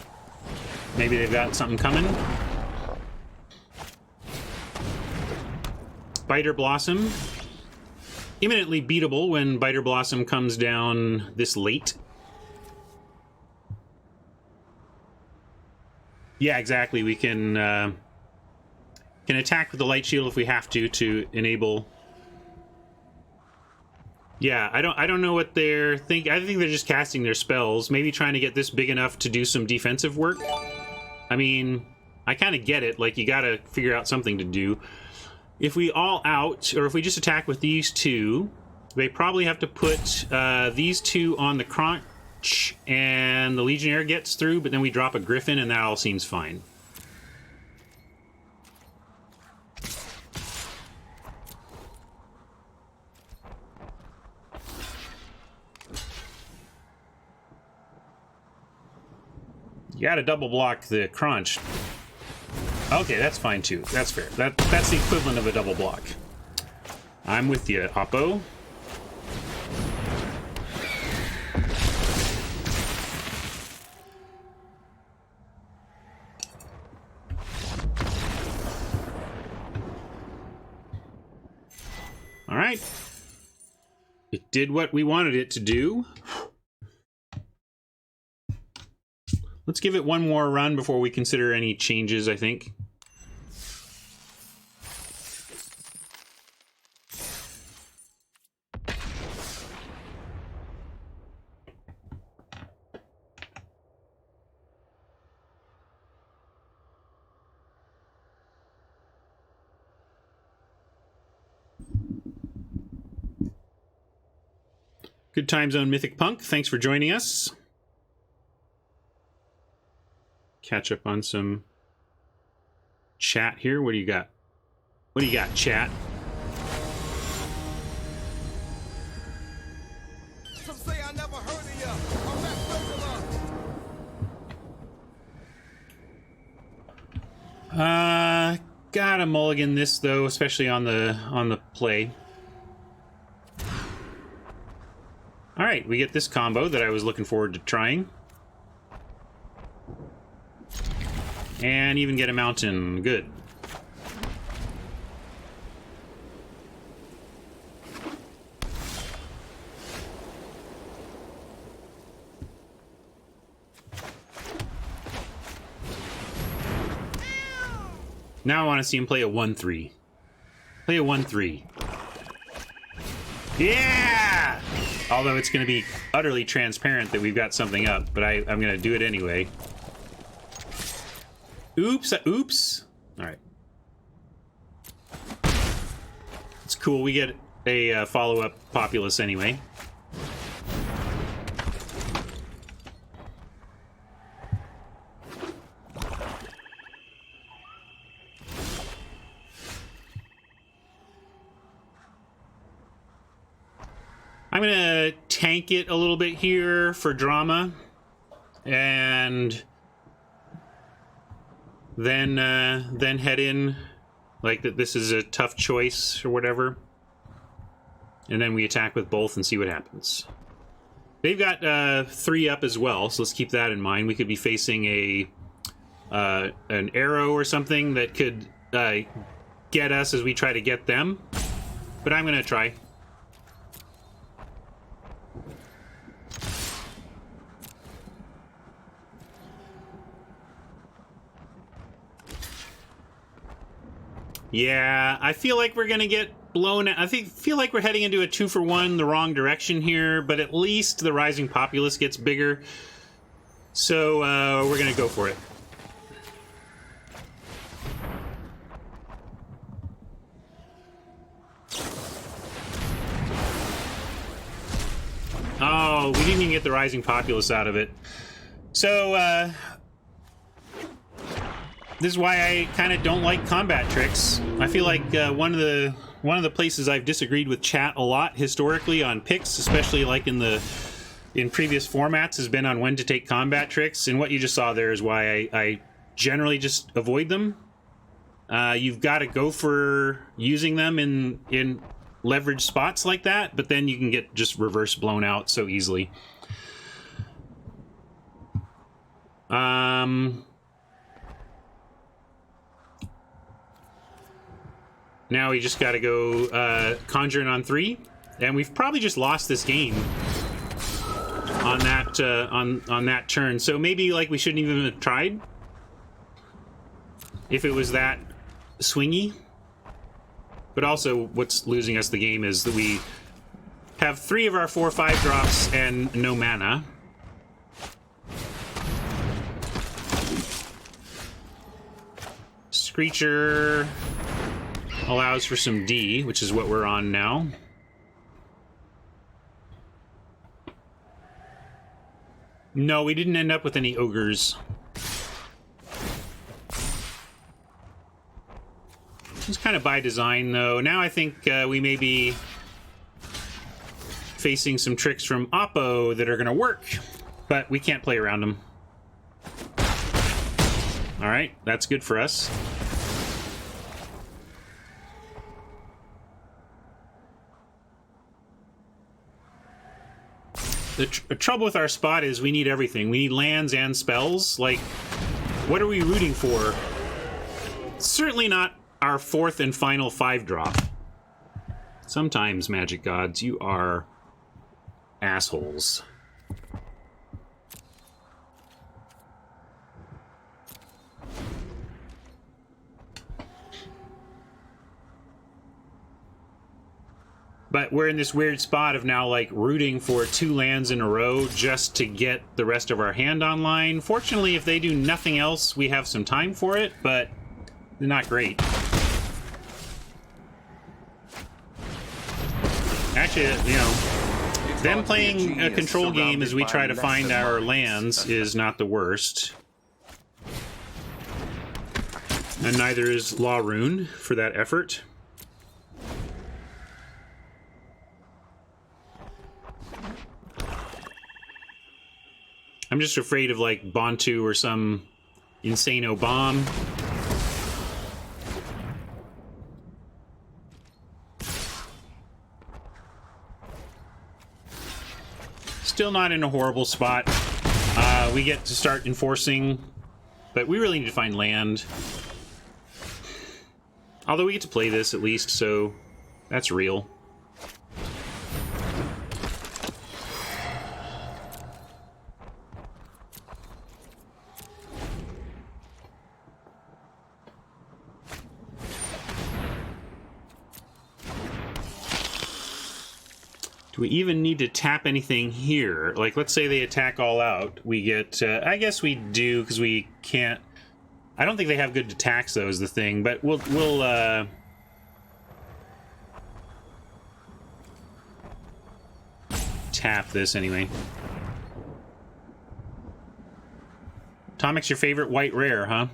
Maybe they've got something coming. Biter Blossom. Imminently beatable when Biter Blossom comes down this late. Yeah, exactly. We can attack with the Light Shield if we have to enable... Yeah, I don't know what they're thinking. I think they're just casting their spells, maybe trying to get this big enough to do some defensive work. I mean, I kind of get it. Like, you got to figure out something to do. If we all out, or if we just attack with these two, they probably have to put these two on the Crunch, and the Legionnaire gets through, but then we drop a Griffin, and that all seems fine. You gotta double block the Crunch. Okay, that's fine too. That's fair. That's the equivalent of a double block. I'm with you, Oppo. All right. It did what we wanted it to do. Let's give it one more run before we consider any changes, I think. Good Time Zone Mythic Punk, thanks for joining us. Catch up on some chat here. What do you got? What do you got, chat? Some say I never heard of ya. I'm that regular. Gotta mulligan this though, especially on the play. All right, we get this combo that I was looking forward to trying. And even get a mountain. Good. Now I want to see him play a 1-3. Play a 1-3. Yeah! Although it's going to be utterly transparent that we've got something up, but I'm going to do it anyway. Oops, oops. All right. It's cool. We get a follow-up Populous anyway. I'm going to tank it a little bit here for drama. And then head in like that this is a tough choice or whatever. And then we attack with both and see what happens. They've got 3 up as well, so let's keep that in mind. We could be facing an arrow or something that could get us as we try to get them. But I'm going to try. Yeah, I feel like we're gonna get blown. I feel like we're heading into a 2-for-1 the wrong direction here, but at least the Rising Populace gets bigger. So we're gonna go for it. Oh, we didn't even get the Rising Populace out of it. So this is why I kind of don't like combat tricks. I feel like one of the places I've disagreed with chat a lot historically on picks, especially like in previous formats, has been on when to take combat tricks. And what you just saw there is why I generally just avoid them. You've got to go for using them in leverage spots like that, but then you can get just reverse blown out so easily. Now we just got to go Conjuring on 3, and we've probably just lost this game on that on that turn. So maybe like we shouldn't even have tried if it was that swingy. But also, what's losing us the game is that we have 3 of our 4/5 drops and no mana. Screecher allows for some D, which is what we're on now. No, we didn't end up with any ogres. It's kind of by design, though. Now I think we may be facing some tricks from Oppo that are going to work, but we can't play around them. All right, that's good for us. The trouble with our spot is we need everything. We need lands and spells. Like, what are we rooting for? Certainly not our 4th and final 5-drop. Sometimes, Magic Gods, you are assholes. But we're in this weird spot of now, like, rooting for 2 lands in a row just to get the rest of our hand online. Fortunately, if they do nothing else, we have some time for it, but they're not great. Actually, you know, Them playing a control game as we try to find our lands is not the worst. And neither is Law Rune for that effort. I'm just afraid of like Bontu or some Insano bomb. Still not in a horrible spot. We get to start enforcing, but we really need to find land. Although we get to play this at least, so that's real. Do we even need to tap anything here? Like, let's say they attack all out. We get... I guess we do, because we can't... I don't think they have good attacks, though, is the thing. But we'll tap this anyway. Tomic's your favorite white rare, huh?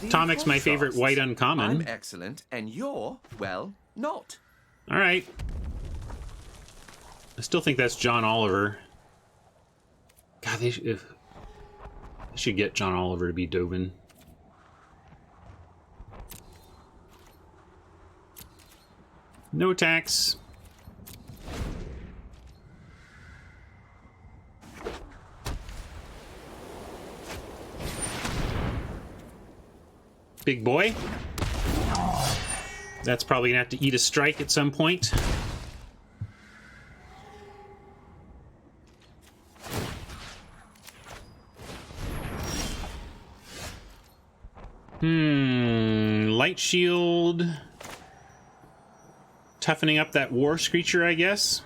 Tomic's my favorite white uncommon. I'm excellent, and you're, well, not. All right. I still think that's John Oliver. God, they should get John Oliver to be Dovin. No attacks. Big boy. That's probably gonna have to eat a strike at some point. Light shield. Toughening up that war screecher, I guess.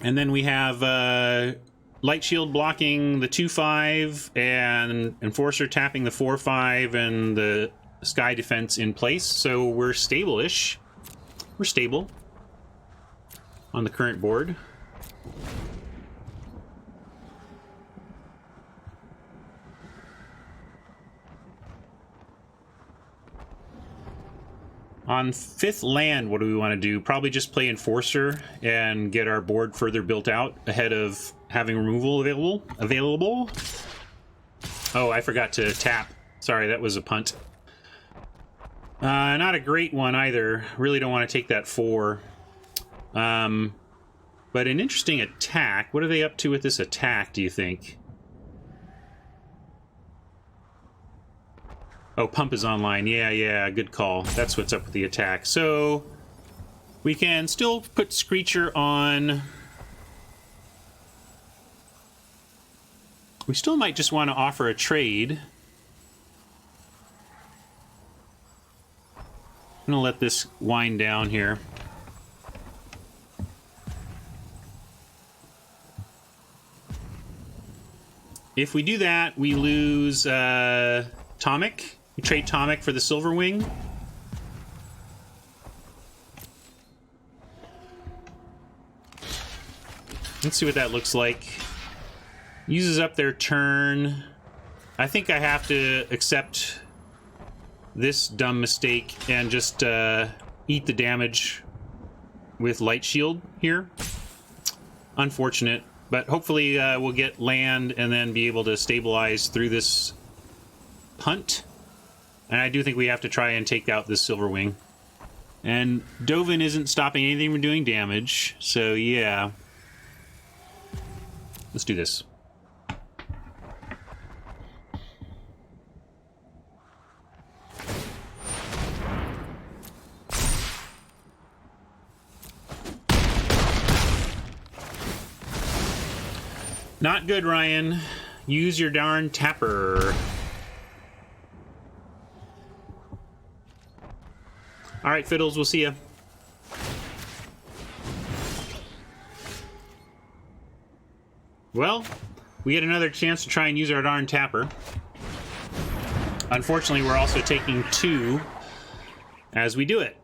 And then we have Light Shield blocking the 2/5 and Enforcer tapping the 4/5 and the Sky Defense in place. So we're stable-ish. We're stable on the current board. On 5th land, what do we want to do? Probably just play Enforcer and get our board further built out ahead of having removal available. Oh, I forgot to tap. Sorry, that was a punt. Not a great one either. Really don't want to take that 4. But an interesting attack. What are they up to with this attack, do you think? Oh, Pump is online. Yeah, good call. That's what's up with the attack. So, we can still put Screecher on. We still might just want to offer a trade. I'm going to let this wind down here. If we do that, we lose Tomic. We trade Tomic for the Silver Wing. Let's see what that looks like. Uses up their turn. I think I have to accept this dumb mistake and just eat the damage with Light Shield here. Unfortunate, but hopefully we'll get land and then be able to stabilize through this punt. And I do think we have to try and take out this Silver Wing. And Dovin isn't stopping anything from doing damage, so yeah. Let's do this. Not good, Ryan. Use your darn tapper. All right, Fiddles, we'll see ya. Well, we get another chance to try and use our darn tapper. Unfortunately, we're also taking 2 as we do it.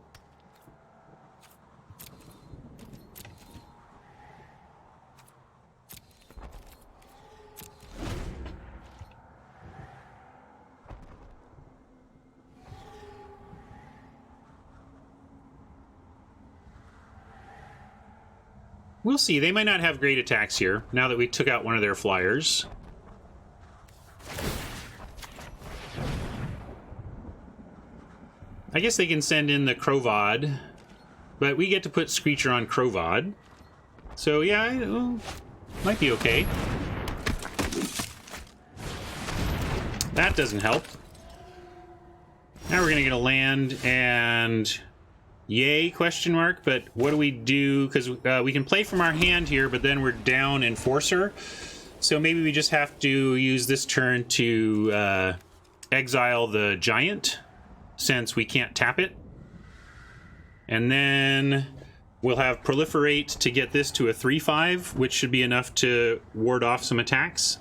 We'll see. They might not have great attacks here, now that we took out one of their flyers. I guess they can send in the Crovod, but we get to put Screecher on Crovod. So yeah, well, might be okay. That doesn't help. Now we're gonna get a land and... Yay, question mark, but what do we do? Because we can play from our hand here, but then we're down Enforcer. So maybe we just have to use this turn to exile the Giant, since we can't tap it. And then we'll have Proliferate to get this to a 3/5, which should be enough to ward off some attacks.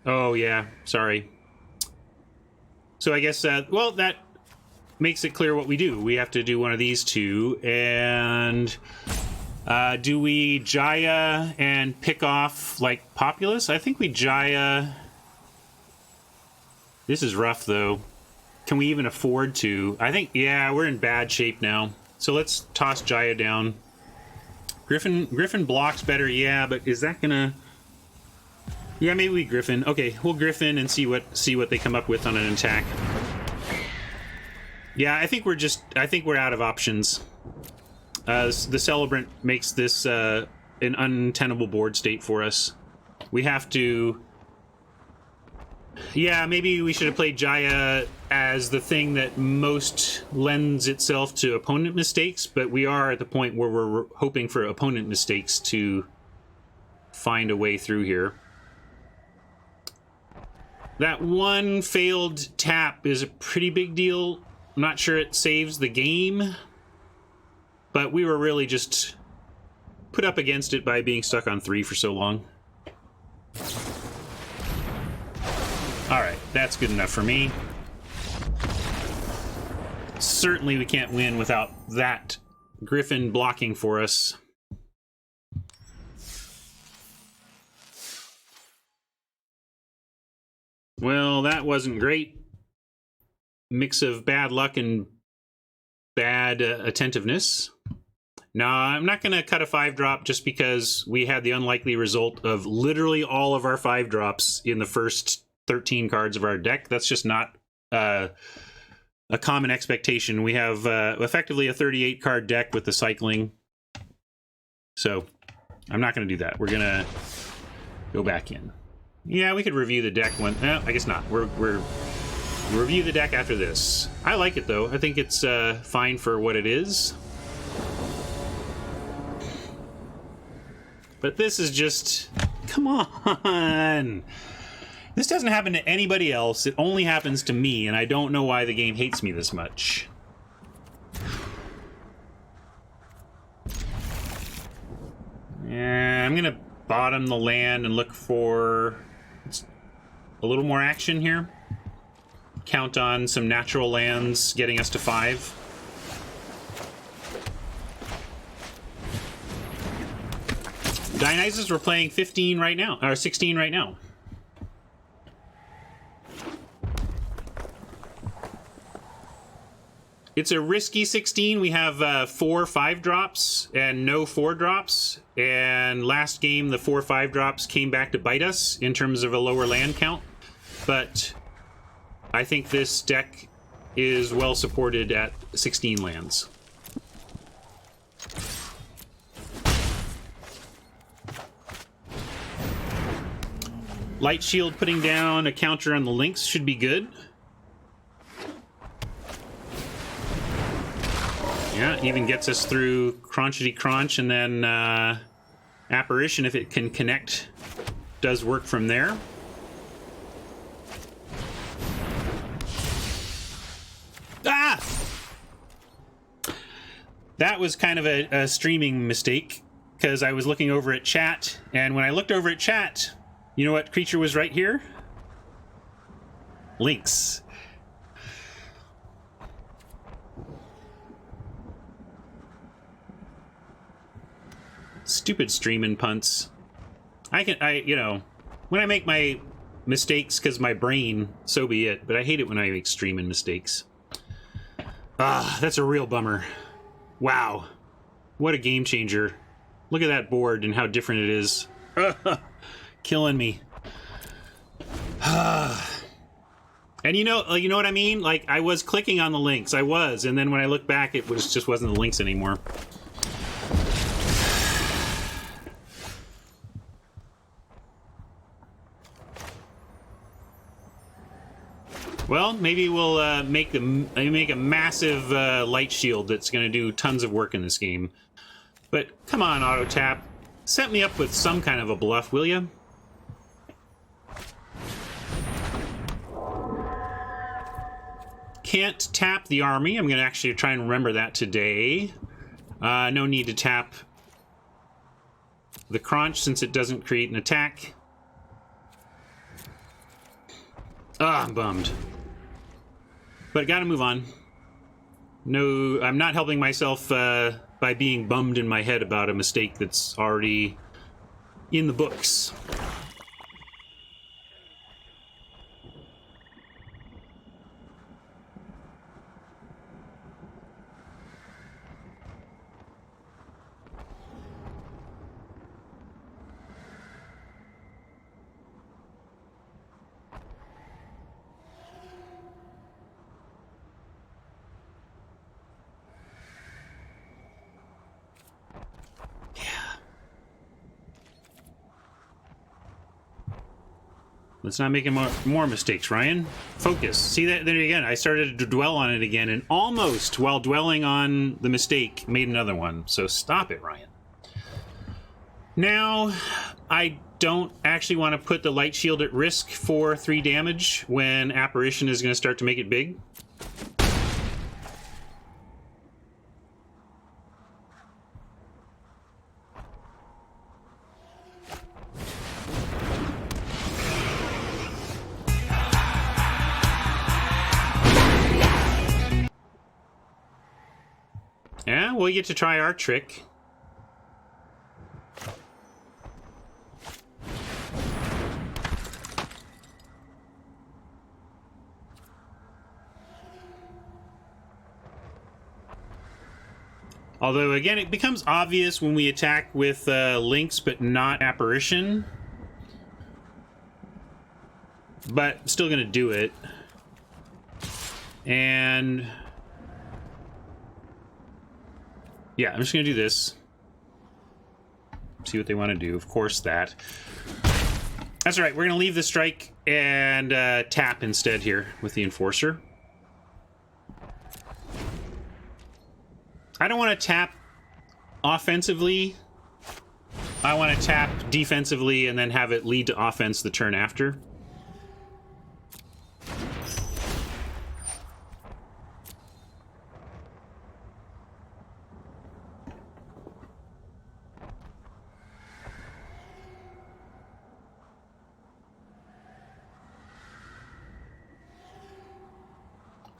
Oh, yeah, sorry. So I guess, well, that makes it clear what we do. We have to do one of these two, and do we Jaya and pick off, like, Populace? I think we Jaya... This is rough, though. Can we even afford to? I think, yeah, we're in bad shape now. So let's toss Jaya down. Griffin blocks better, yeah, but is that gonna... Yeah, maybe we Griffin. Okay, we'll Griffin and see what they come up with on an attack. Yeah, I think we're out of options. The Celebrant makes this an untenable board state for us. We have to... Yeah, maybe we should have played Jaya as the thing that most lends itself to opponent mistakes, but we are at the point where we're hoping for opponent mistakes to find a way through here. That one failed tap is a pretty big deal. I'm not sure it saves the game, but we were really just put up against it by being stuck on 3 for so long. Alright, that's good enough for me. Certainly we can't win without that Griffin blocking for us. Well, that wasn't great. Mix of bad luck and bad attentiveness. No, I'm not going to cut a 5-drop just because we had the unlikely result of literally all of our 5-drops in the first 13 cards of our deck. That's just not a common expectation. We have effectively a 38-card deck with the cycling. So I'm not going to do that. We're going to go back in. Yeah, we could review the deck one. I guess not. We'll review the deck after this. I like it, though. I think it's fine for what it is. But this is just... Come on! This doesn't happen to anybody else. It only happens to me, and I don't know why the game hates me this much. Yeah, I'm gonna bottom the land and look for a little more action here. Count on some natural lands getting us to 5. Dionysus, we're playing 15 right now, or 16 right now. It's a risky 16. We have 4 5-drops and no 4-drops. And last game, the 4 5-drops came back to bite us in terms of a lower land count. But I think this deck is well supported at 16 lands. Light Shield putting down a counter on the Lynx should be good. Yeah, even gets us through Crunchity Crunch, and then Apparition, if it can connect, does work from there. that was kind of a streaming mistake, because I was looking over at chat, and when I looked over at chat, you know what creature was right here? Lynx. Stupid streaming punts. You know, when I make my mistakes because my brain, so be it, but I hate it when I make streaming mistakes. Ah, that's a real bummer. Wow. What a game changer. Look at that board and how different it is. Killing me. And you know what I mean? Like, I was clicking on the links. I was, and then when I look back, it just wasn't the links anymore. Well, maybe we'll make a massive light shield that's going to do tons of work in this game. But come on, auto tap, set me up with some kind of a bluff, will you? Can't tap the army. I'm going to actually try and remember that today. No need to tap the crunch since it doesn't create an attack. Ah, I'm bummed. But gotta move on. No, I'm not helping myself by being bummed in my head about a mistake that's already in the books. Let's not make more mistakes, Ryan. Focus. See that there again. I started to dwell on it again, and almost, while dwelling on the mistake, made another one. So stop it, Ryan. Now, I don't actually want to put the light shield at risk for 3 damage when Apparition is going to start to make it big. Yeah, we'll get to try our trick. Although, again, it becomes obvious when we attack with Lynx, but not Apparition. But still gonna do it. And yeah, I'm just gonna do this. See what they want to do. Of course, that. That's all right. We're gonna leave the strike and tap instead here with the Enforcer. I don't want to tap offensively. I want to tap defensively and then have it lead to offense the turn after.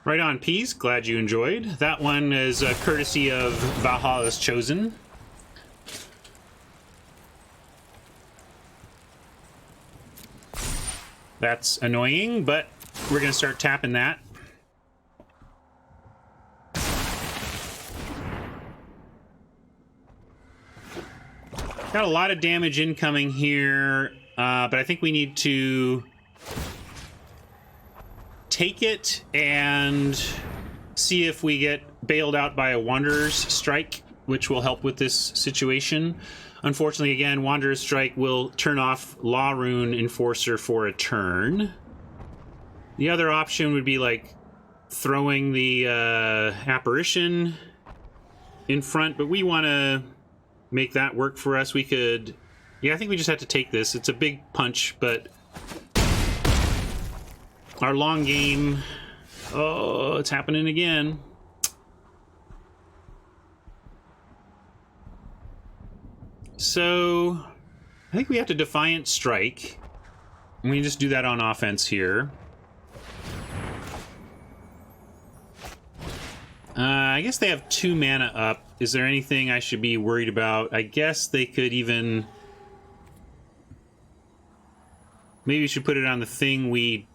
Right on, Peas. Glad you enjoyed. That one is courtesy of Valhalla's Chosen. That's annoying, but we're going to start tapping that. Got a lot of damage incoming here, but I think we need to take it and see if we get bailed out by a Wanderer's Strike, which will help with this situation. Unfortunately, again, Wanderer's Strike will turn off Law Rune Enforcer for a turn. The other option would be like throwing the Apparition in front, but we want to make that work for us. We could... Yeah, I think we just have to take this. It's a big punch, but our long game... Oh, it's happening again. So I think we have to Defiant Strike. And we just do that on offense here. I guess they have 2 mana up. Is there anything I should be worried about? I guess they could even... Maybe we should put it on the thing we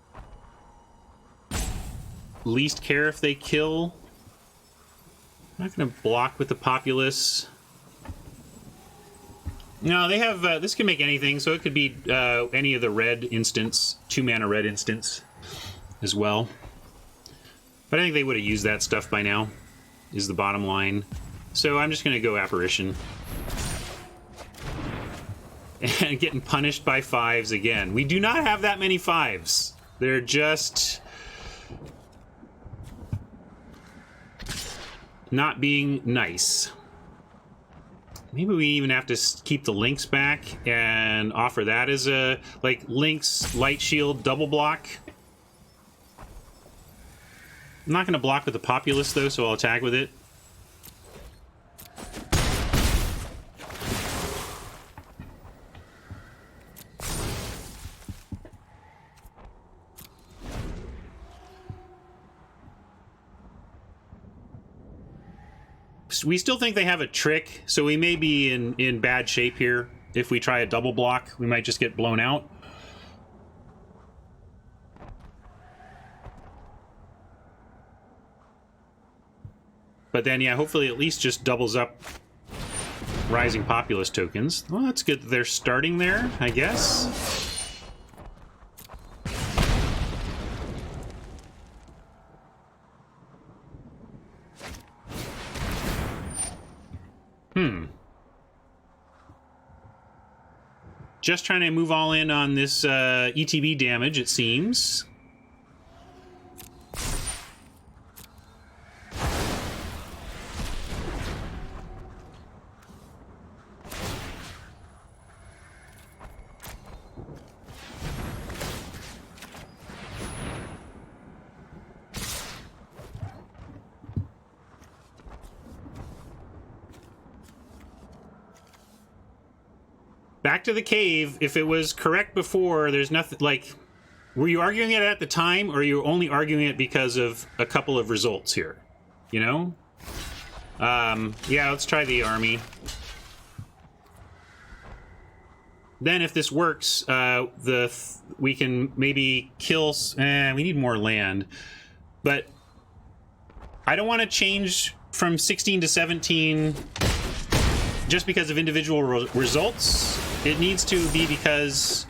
least care if they kill. I'm not going to block with the Populace. No, they have... this can make anything, so it could be any of the red instants, 2 mana red instants as well. But I think they would have used that stuff by now, is the bottom line. So I'm just going to go Apparition. And getting punished by 5s again. We do not have that many 5s. They're just... not being nice. Maybe we even have to keep the Lynx back and offer that as a, like, Lynx, Light Shield, double block. I'm not going to block with the Populace, though, so I'll attack with it. We still think they have a trick, so we may be in bad shape here. If we try a double block, we might just get blown out. But then, yeah, hopefully at least just doubles up Rising Populace tokens. Well, that's good that they're starting there, I guess. Just trying to move all in on this ETB damage, it seems. Back to the cave. If it was correct before, there's nothing, like, were you arguing it at the time, or are you only arguing it because of a couple of results here? You know? Yeah, let's try the army. Then if this works, we can maybe kill... we need more land. But I don't want to change from 16 to 17 just because of individual results. It needs to be because...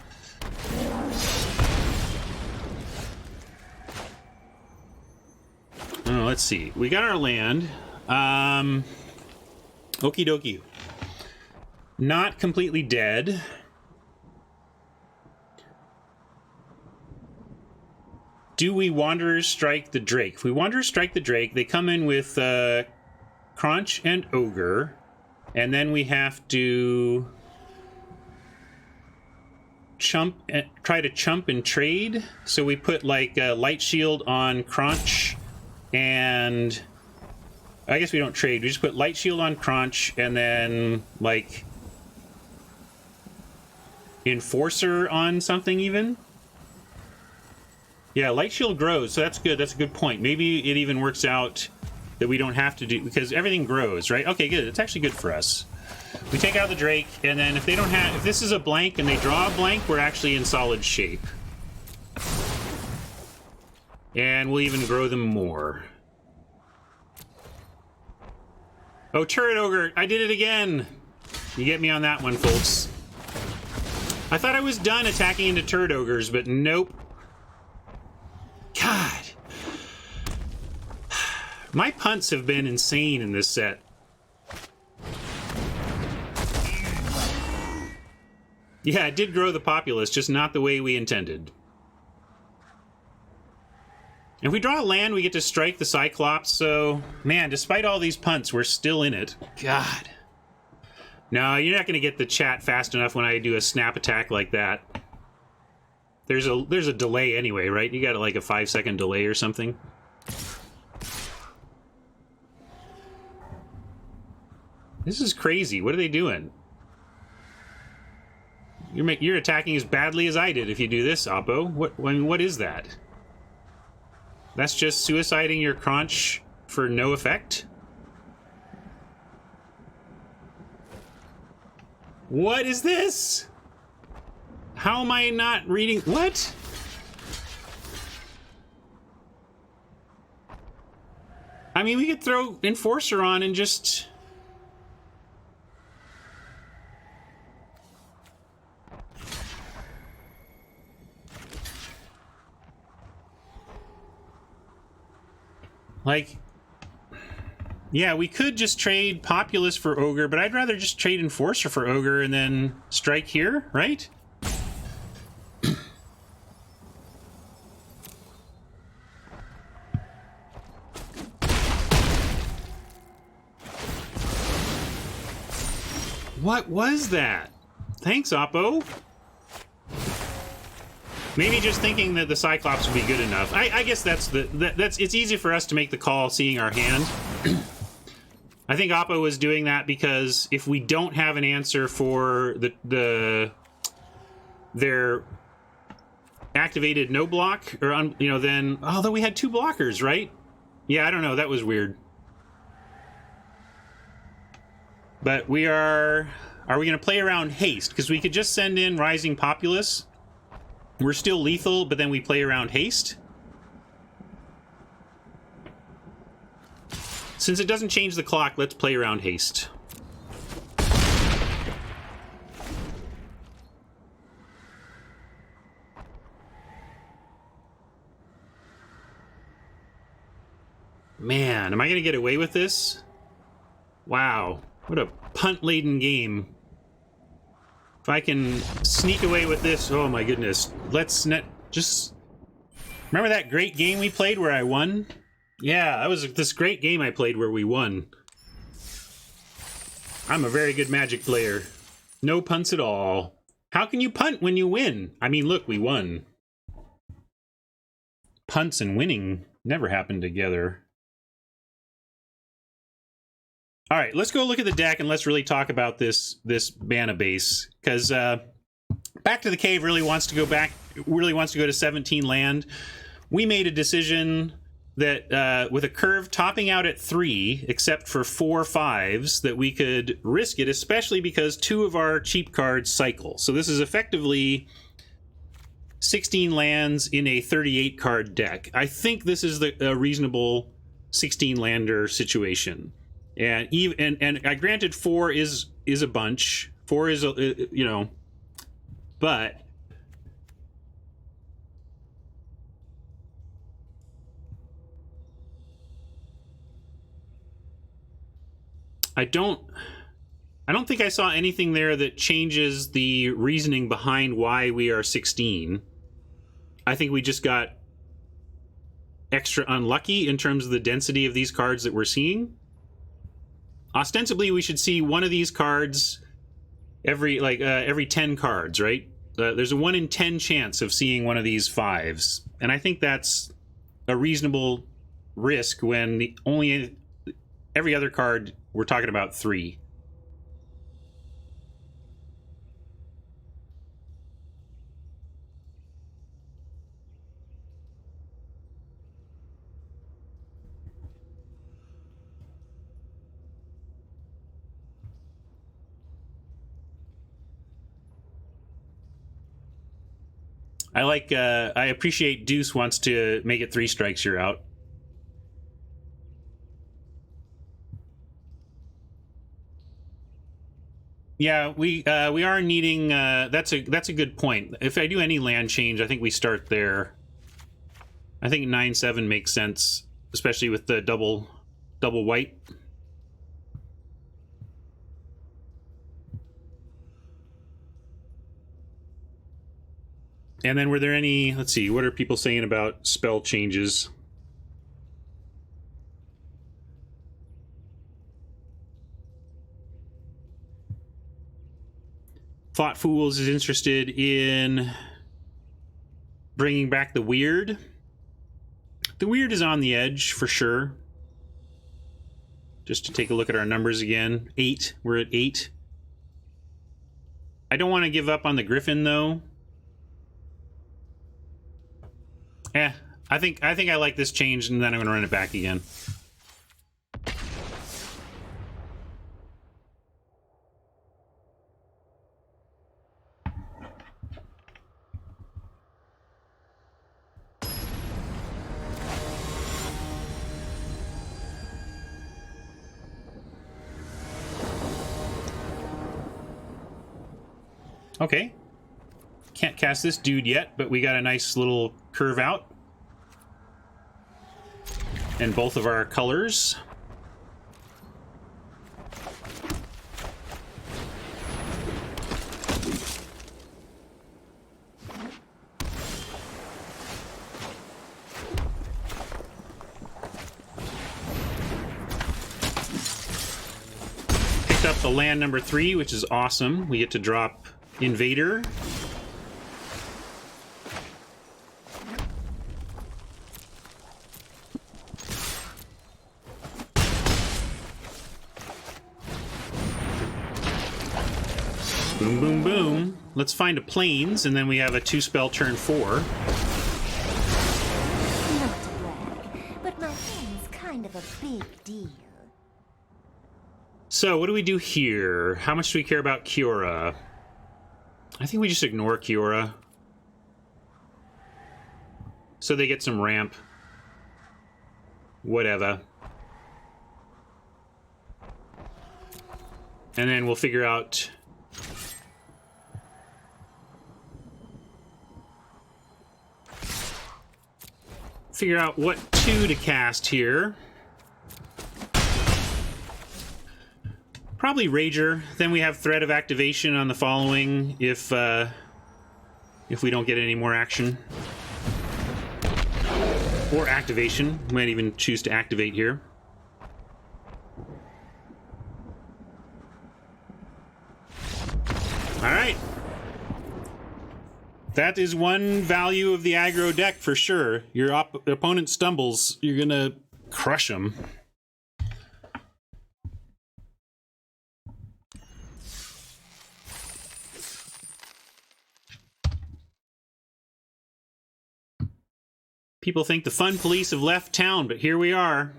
Oh, let's see. We got our land. Okie dokie. Not completely dead. Do we Wanderers strike the Drake? If we Wanderers strike the Drake, they come in with Crunch and Ogre. And then we have to try to chump and trade. So we put like a Light Shield on Crunch, and I guess we don't trade. We just put Light Shield on Crunch, and then like Enforcer on something even. Yeah, Light Shield grows, so that's good. That's a good point. Maybe it even works out that we don't have to do, because everything grows, right? Okay, good. It's actually good for us. We take out the Drake, and then if they don't have... If this is a blank and they draw a blank, we're actually in solid shape. And we'll even grow them more. Oh, Turret Ogre! I did it again! You get me on that one, folks. I thought I was done attacking into Turret Ogres, but nope. God. My punts have been insane in this set. Yeah, it did grow the populace, just not the way we intended. If we draw a land, we get to strike the Cyclops, so... Man, despite all these punts, we're still in it. God. No, you're not going to get the chat fast enough when I do a snap attack like that. There's a delay anyway, right? You got like a 5-second delay or something. This is crazy. What are they doing? You're attacking as badly as I did if you do this, Oppo. What is that? That's just suiciding your Crunch for no effect? What is this? How am I not reading? What? I mean, we could throw Enforcer on and just... Like, yeah, we could just trade Populous for Ogre, but I'd rather just trade Enforcer for Ogre and then strike here, right? What was that? Thanks, Oppo. Maybe just thinking that the Cyclops would be good enough. I guess that's it's easy for us to make the call seeing our hand. I think Oppo was doing that because if we don't have an answer for their activated no block or then although we had 2 blockers, right? Yeah, I don't know. That was weird. But we are we going to play around haste? Because we could just send in Rising Populace. We're still lethal, but then we play around haste. Since it doesn't change the clock, let's play around haste. Man, am I going to get away with this? Wow, what a punt-laden game. If I can sneak away with this, oh my goodness. Let's just... Remember that great game we played where I won? Yeah, that was this great game I played where we won. I'm a very good Magic player. No punts at all. How can you punt when you win? I mean, look, we won. Punts and winning never happen together. All right, let's go look at the deck and let's really talk about this mana base, because Back to the Cave really wants to go to 17 land. We made a decision that with a curve topping out at 3, except for 4 5s, that we could risk it, especially because 2 of our cheap cards cycle. So this is effectively 16 lands in a 38 card deck. I think this is a reasonable 16 lander situation. And I granted 4 is a bunch. 4 is but I don't think I saw anything there that changes the reasoning behind why we are 16. I think we just got extra unlucky in terms of the density of these cards that we're seeing. Ostensibly, we should see one of these cards every 10 cards, right? There's a 1 in 10 chance of seeing one of these 5s, and I think that's a reasonable risk when every other card we're talking about 3. I appreciate Deuce wants to make it 3 strikes, you're out. Yeah, we are needing. That's a good point. If I do any land change, I think we start there. I think 9/7 makes sense, especially with the double white. And then were there any, let's see, what are people saying about spell changes? Thought Fools is interested in bringing back the Weird. The Weird is on the edge for sure. Just to take a look at our numbers again. 8, we're at 8. I don't want to give up on the Griffin though. I think I like this change, and then I'm going to run it back again. Okay. Can't cast this dude yet, but we got a nice little curve out. And both of our colors. Picked up the land number 3, which is awesome. We get to drop Invader. Boom, boom, boom. Let's find a plains, and then we have a 2-spell turn 4. Not to brag, but my hand's kind of a big deal. So, what do we do here? How much do we care about Kiora? I think we just ignore Kiora. So they get some ramp. Whatever. And then we'll figure out... what 2 to cast here. Probably Rager. Then we have Threat of Activation on the following if we don't get any more action. Or activation. We might even choose to activate here. Alright. That is one value of the aggro deck for sure. Your opponent stumbles, you're gonna crush them. People think the fun police have left town, but here we are.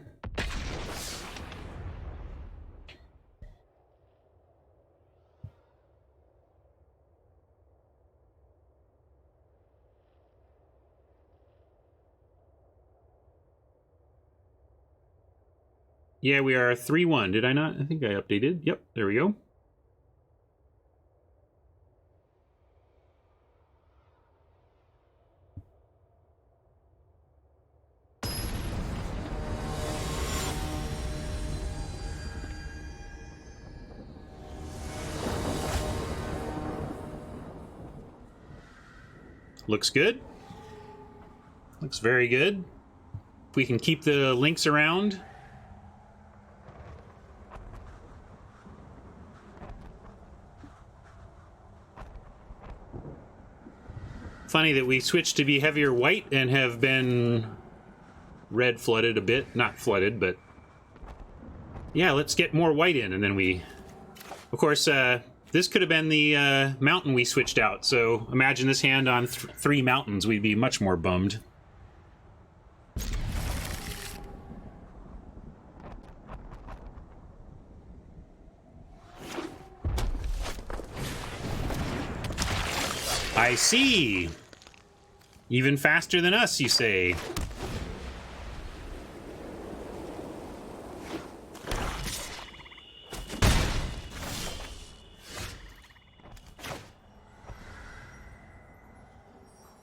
Yeah, we are 3-1. Did I not? I think I updated. Yep, there we go. Looks good. Looks very good. If we can keep the links around. Funny that we switched to be heavier white and have been red flooded a bit. Not flooded, but... yeah, let's get more white in, and then we... Of course, this could have been the mountain we switched out, so imagine this hand on 3 mountains. We'd be much more bummed. I see. Even faster than us, you say.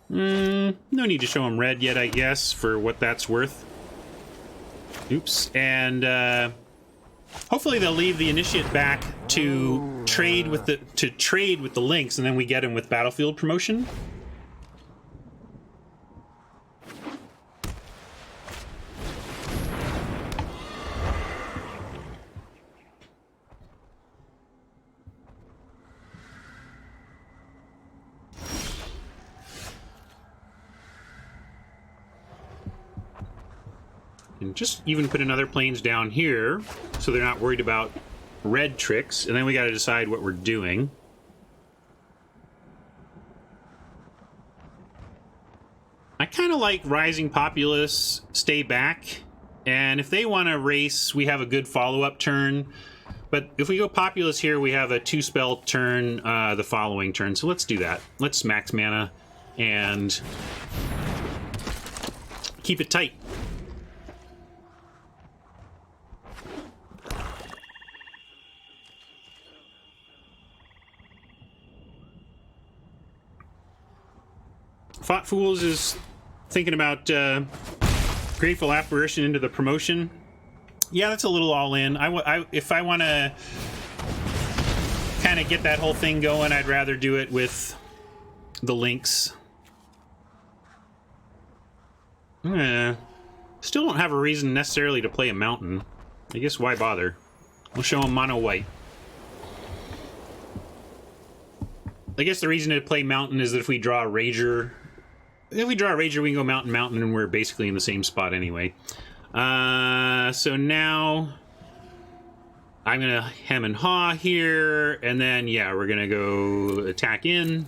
No need to show him red yet, I guess, for what that's worth. Oops. And hopefully they'll leave the initiate back to trade with the links, and then we get him with battlefield promotion. And just even put another planes down here so they're not worried about red tricks, and then we got to decide what we're doing. of like Rising Populace stay back, and if they want to race, we have a good follow-up turn. But if we go Populace here, we have a 2-spell turn the following turn. So let's do that. Let's max mana and keep it tight. Fought Fools is thinking about Grateful Apparition into the promotion. Yeah, that's a little all in. If I want to kind of get that whole thing going, I'd rather do it with the links. Still don't have a reason necessarily to play a mountain. I guess why bother? We'll show them mono white. I guess the reason to play mountain is that if we draw a Rager, we can go mountain, and we're basically in the same spot anyway. So now I'm gonna hem and haw here, and then yeah, we're gonna go attack in.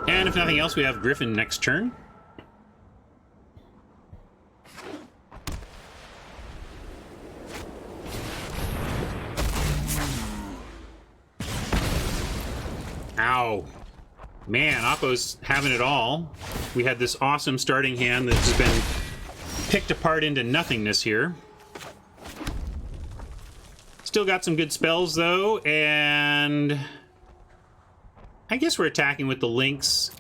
And if nothing else, we have Griffin next turn. Ow. Man, Oppo's having it all. We had this awesome starting hand that's been picked apart into nothingness here. Still got some good spells, though, and I guess we're attacking with the links.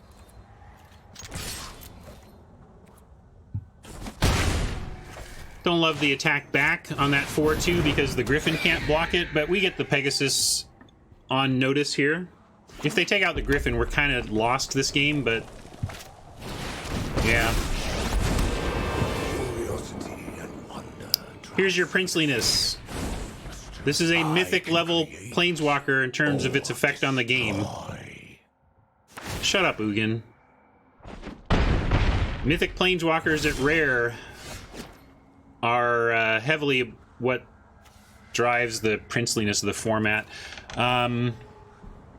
Don't love the attack back on that 4-2 because the Griffin can't block it, but we get the Pegasus on notice here. If they take out the Griffin, we're kind of lost this game, but yeah. Here's your Princeliness. This is a mythic level Planeswalker in terms of its effect on the game. Shut up, Ugin. Mythic Planeswalkers at Rare are heavily what drives the princeliness of the format.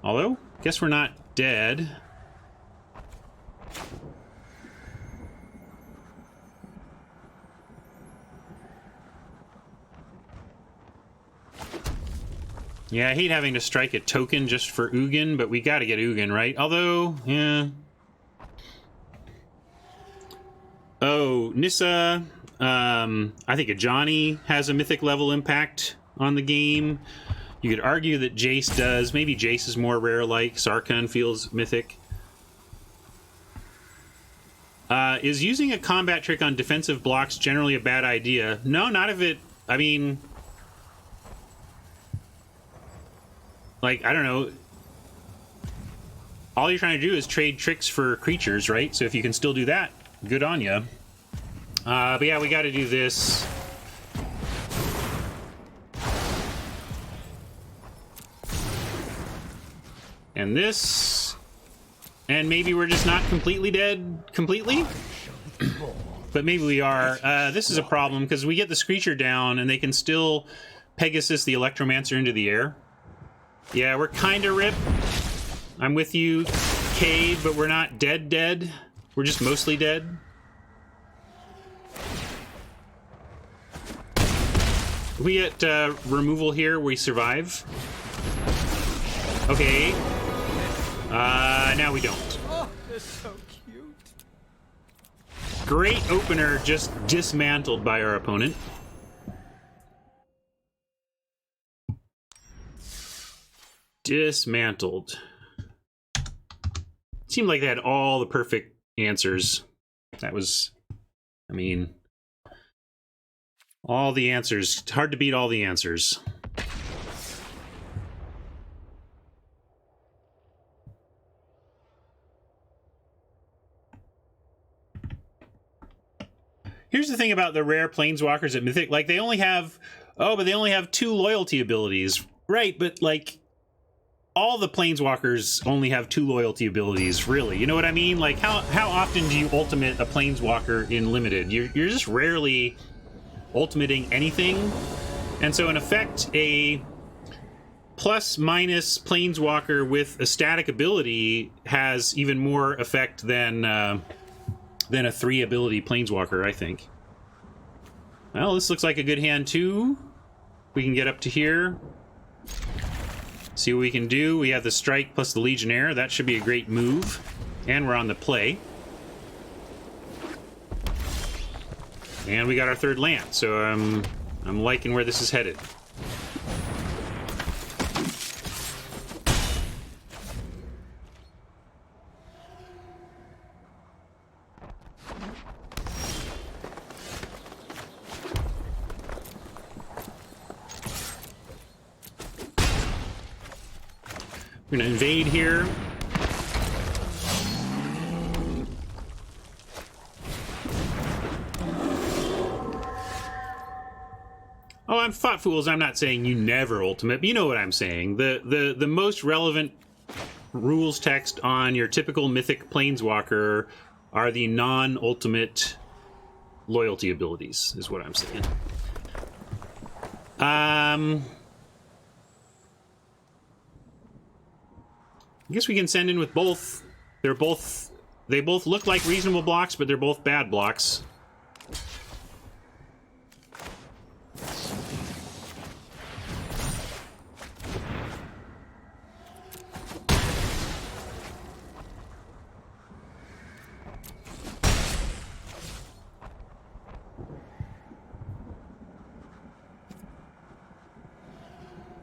Although, guess we're not dead. Yeah, I hate having to strike a token just for Ugin, but we gotta get Ugin, right? Although, yeah. Oh, Nissa. I think a Johnny has a mythic level impact on the game. You could argue that Jace does. Maybe Jace is more rare-like. Sarkhan feels mythic. Is using a combat trick on defensive blocks generally a bad idea? No, not if it... I mean... Like, I don't know. All you're trying to do is trade tricks for creatures, right? So if you can still do that, good on ya. But yeah, we got to do this. And this. And maybe we're just not completely dead completely. But maybe we are. This is a problem because we get the Screecher down and they can still Pegasus the Electromancer into the air. Yeah, we're kind of ripped. I'm with you, Cade, but we're not dead. We're just mostly dead. We get removal here, we survive. Okay. Now we don't. Oh, they're so cute. Great opener, just dismantled by our opponent. Dismantled. Seemed like they had all the perfect answers. That was, I mean, all the answers. It's hard to beat all the answers. Here's the thing about the rare Planeswalkers at Mythic. Like, they only have... Oh, but they only have 2 loyalty abilities. Right, but, like... all the planeswalkers only have 2 loyalty abilities, really. You know what I mean? Like, how often do you ultimate a planeswalker in limited? You're just rarely ultimating anything. And so in effect, a plus minus planeswalker with a static ability has even more effect than a 3 ability planeswalker, I think. Well, this looks like a good hand too. We can get up to here. See what we can do. We have the strike plus the Legionnaire. That should be a great move. And we're on the play. And we got our 3rd land. So I'm liking where this is headed. We're gonna invade here. Oh, I'm fought fools. I'm not saying you never ultimate, but you know what I'm saying. The most relevant rules text on your typical mythic planeswalker are the non-ultimate loyalty abilities, is what I'm saying. I guess we can send in with both. They both look like reasonable blocks, but they're both bad blocks.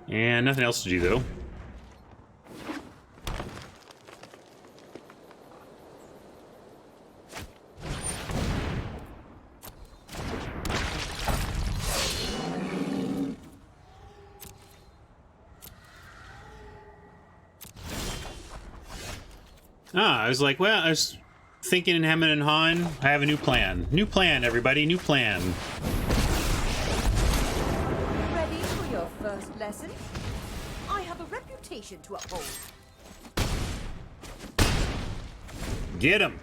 And nothing else to do, though. I was like, well, I was thinking in Hammond and Han, I have a new plan. New plan, everybody, new plan. Ready for your first lesson? I have a reputation to uphold. Get him.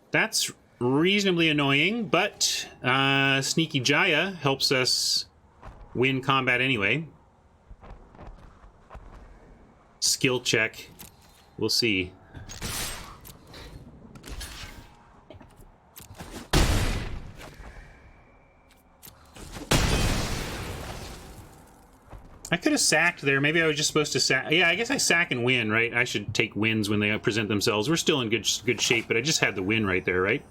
That's reasonably annoying, but Sneaky Jaya helps us win combat anyway. Skill check. We'll see. I could have sacked there. Maybe I was just supposed to sack. Yeah, I guess I sack and win, right? I should take wins when they present themselves. We're still in good shape, but I just had the win right there, right?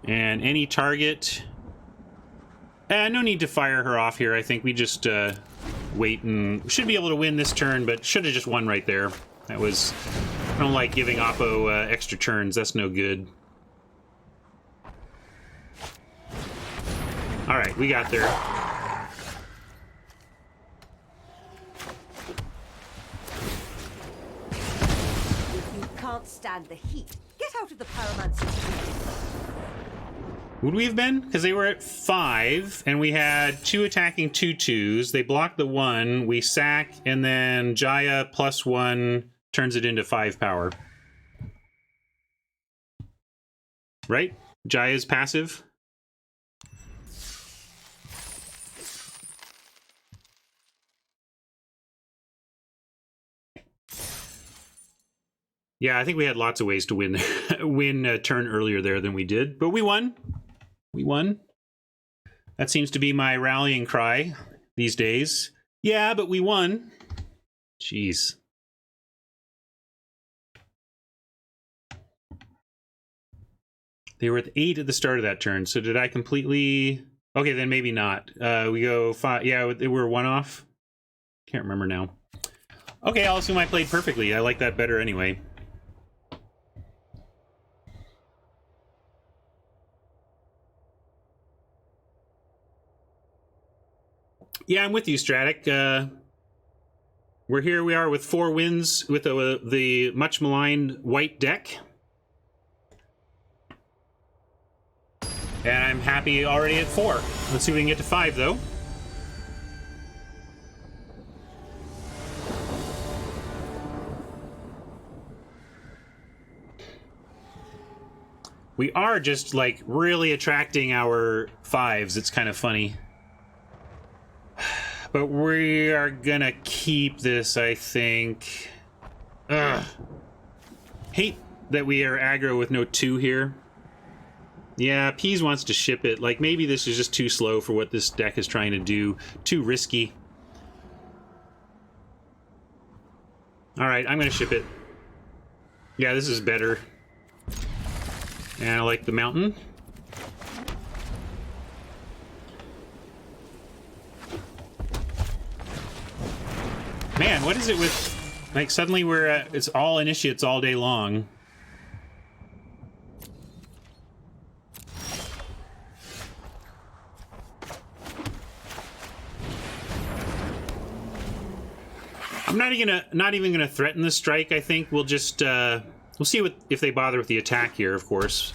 And any target... no need to fire her off here. I think we just wait and... Should be able to win this turn, but should have just won right there. That was... I don't like giving Oppo extra turns. That's no good. Alright, we got there. If you can't stand the heat, get out of the Pyromancer's. Would we have been? Because they were at 5, and we had 2 attacking 2/2s. They blocked the 1, we sack, and then Jaya +1 turns it into 5 power. Right? Jaya's passive? Yeah, I think we had lots of ways to win a turn earlier there than we did, but we won. We won. That seems to be my rallying cry these days. Yeah, but we won. Jeez. They were at 8 at the start of that turn, so did I completely... Okay, then maybe not. We go 5... Yeah, they were 1 off. Can't remember now. Okay, I'll assume I played perfectly. I like that better anyway. Yeah, I'm with you, Stratic. We're here. We are with 4 wins with the much maligned white deck. And I'm happy already at 4. Let's see if we can get to 5, though. We are just, like, really attracting our 5s. It's kind of funny. But we are gonna keep this, I think. Ugh. Hate that we are aggro with no 2 here. Yeah, Peas wants to ship it. Like, maybe this is just too slow for what this deck is trying to do. Too risky. Alright, I'm gonna ship it. Yeah, this is better. And I like the mountain. Man, what is it with... Like, suddenly we're at... It's all initiates all day long. I'm not even gonna threaten the strike. I think we'll just we'll see if they bother with the attack here. Of course,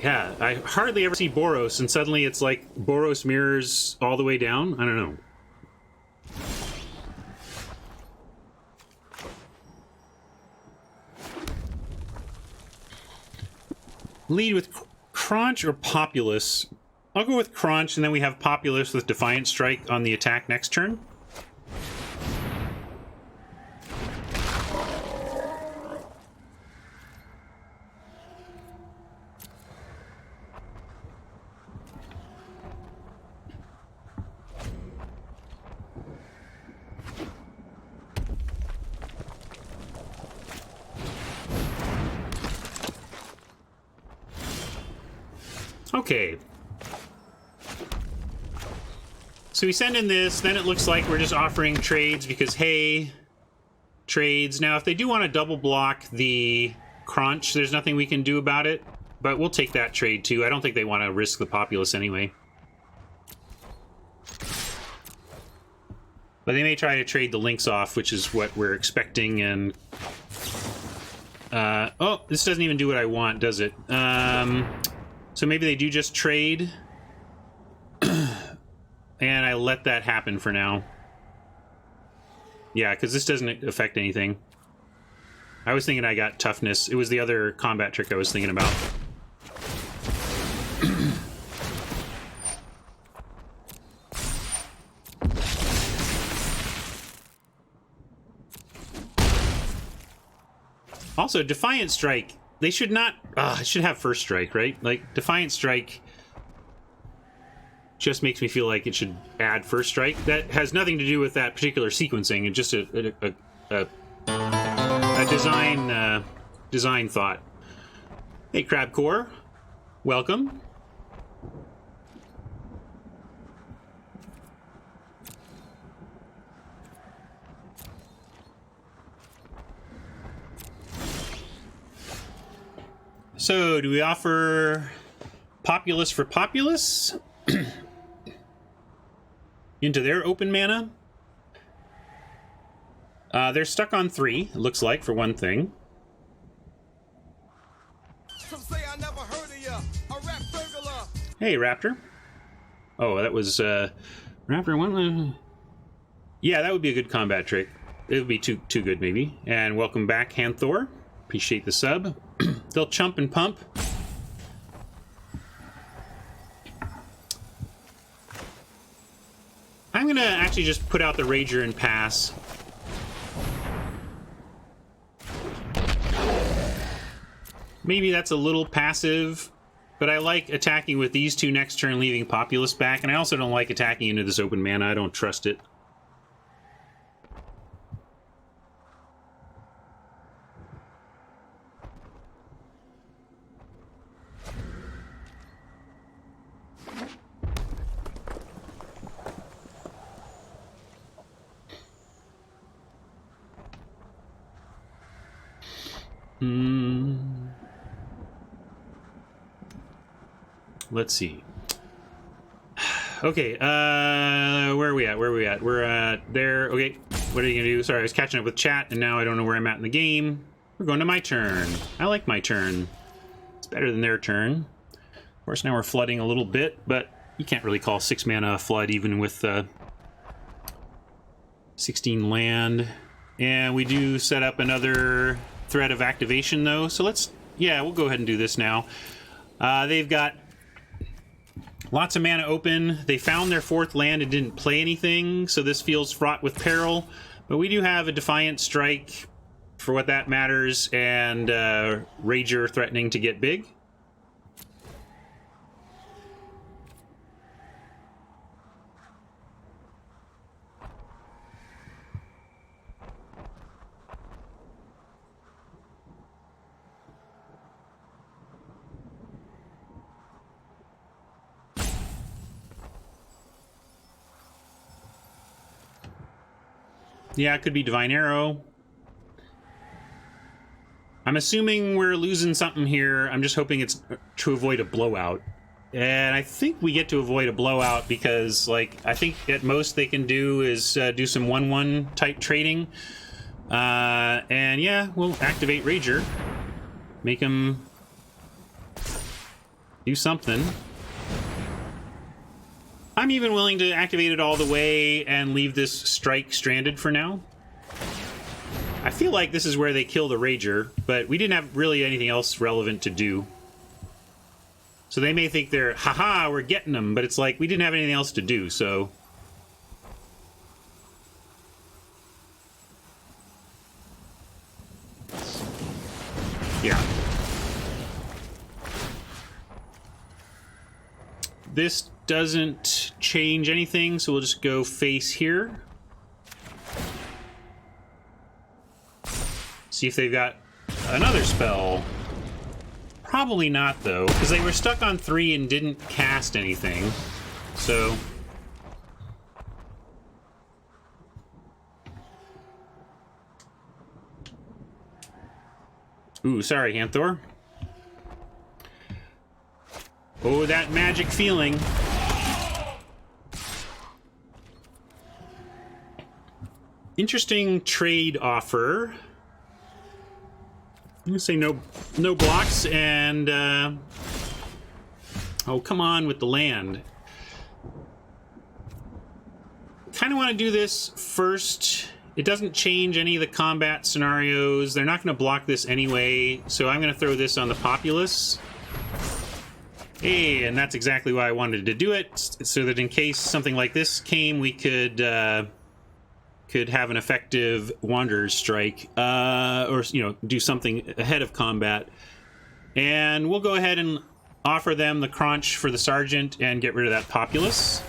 yeah. I hardly ever see Boros, and suddenly it's like Boros mirrors all the way down. I don't know. Lead with Crunch or Populous? I'll go with Crunch, and then we have Populous with Defiant Strike on the attack next turn. Okay. So we send in this, then it looks like we're just offering trades because, hey, trades. Now, if they do want to double block the Crunch, there's nothing we can do about it, but we'll take that trade too. I don't think they want to risk the Populace anyway. But they may try to trade the links off, which is what we're expecting, and... oh, this doesn't even do what I want, does it? So maybe they do just trade. And I let that happen for now. Yeah, because this doesn't affect anything. I was thinking I got toughness. It was the other combat trick I was thinking about. Also, Defiant Strike. They should not... it should have First Strike, right? Like, Defiant Strike just makes me feel like it should add First Strike. That has nothing to do with that particular sequencing. It's just a design thought. Hey, Crabcore. Welcome. So, do we offer Populace for Populace? Into their open mana? They're stuck on 3, it looks like, for one thing. Some say I never heard of ya, a rap burglar. Hey, Raptor. Oh, that was, Raptor 1? Yeah, that would be a good combat trick. It would be too good, maybe. And welcome back, Hanthor. Appreciate the sub. They'll chump and pump. I'm gonna actually just put out the Rager and pass. Maybe that's a little passive, but I like attacking with these two next turn, leaving Populace back, and I also don't like attacking into this open mana. I don't trust it. Let's see. Okay, where are we at? We're at there. Okay, what are you gonna do? Sorry, I was catching up with chat, and now I don't know where I'm at in the game. We're going to my turn. I like my turn. It's better than their turn. course, now we're flooding a little bit, but you can't really call 6 mana a flood even with 16 land. And we do set up another threat of activation, though. So we'll go ahead and do this now. They've got lots of mana open. They found their 4th land and didn't play anything, so this feels fraught with peril. But we do have a Defiant Strike for what that matters, and Rager threatening to get big. Yeah, it could be Divine Arrow. I'm assuming we're losing something here. I'm just hoping it's to avoid a blowout. And I think we get to avoid a blowout because, like, I think at most they can do is do some 1/1 type trading. And yeah, we'll activate Rager. Make him do something. I'm even willing to activate it all the way and leave this strike stranded for now. I feel like this is where they kill the Rager, but we didn't have really anything else relevant to do. So they may think they're, haha, we're getting them, but it's like we didn't have anything else to do, so... yeah. This doesn't change anything, so we'll just go face here. See if they've got another spell. Probably not, though, because they were stuck on 3 and didn't cast anything. So... ooh, sorry, Hanthor. Oh, that magic feeling. Interesting trade offer. I'm gonna say no blocks and oh, come on with the land. Kind of want to do this first. It doesn't change any of the combat scenarios. They're not going to block this anyway, so I'm going to throw this on the Populace. Hey, and that's exactly why I wanted to do it, so that in case something like this came, we could have an effective Wanderer's Strike, or, you know, do something ahead of combat. And we'll go ahead and offer them the Crunch for the Sergeant and get rid of that Populace.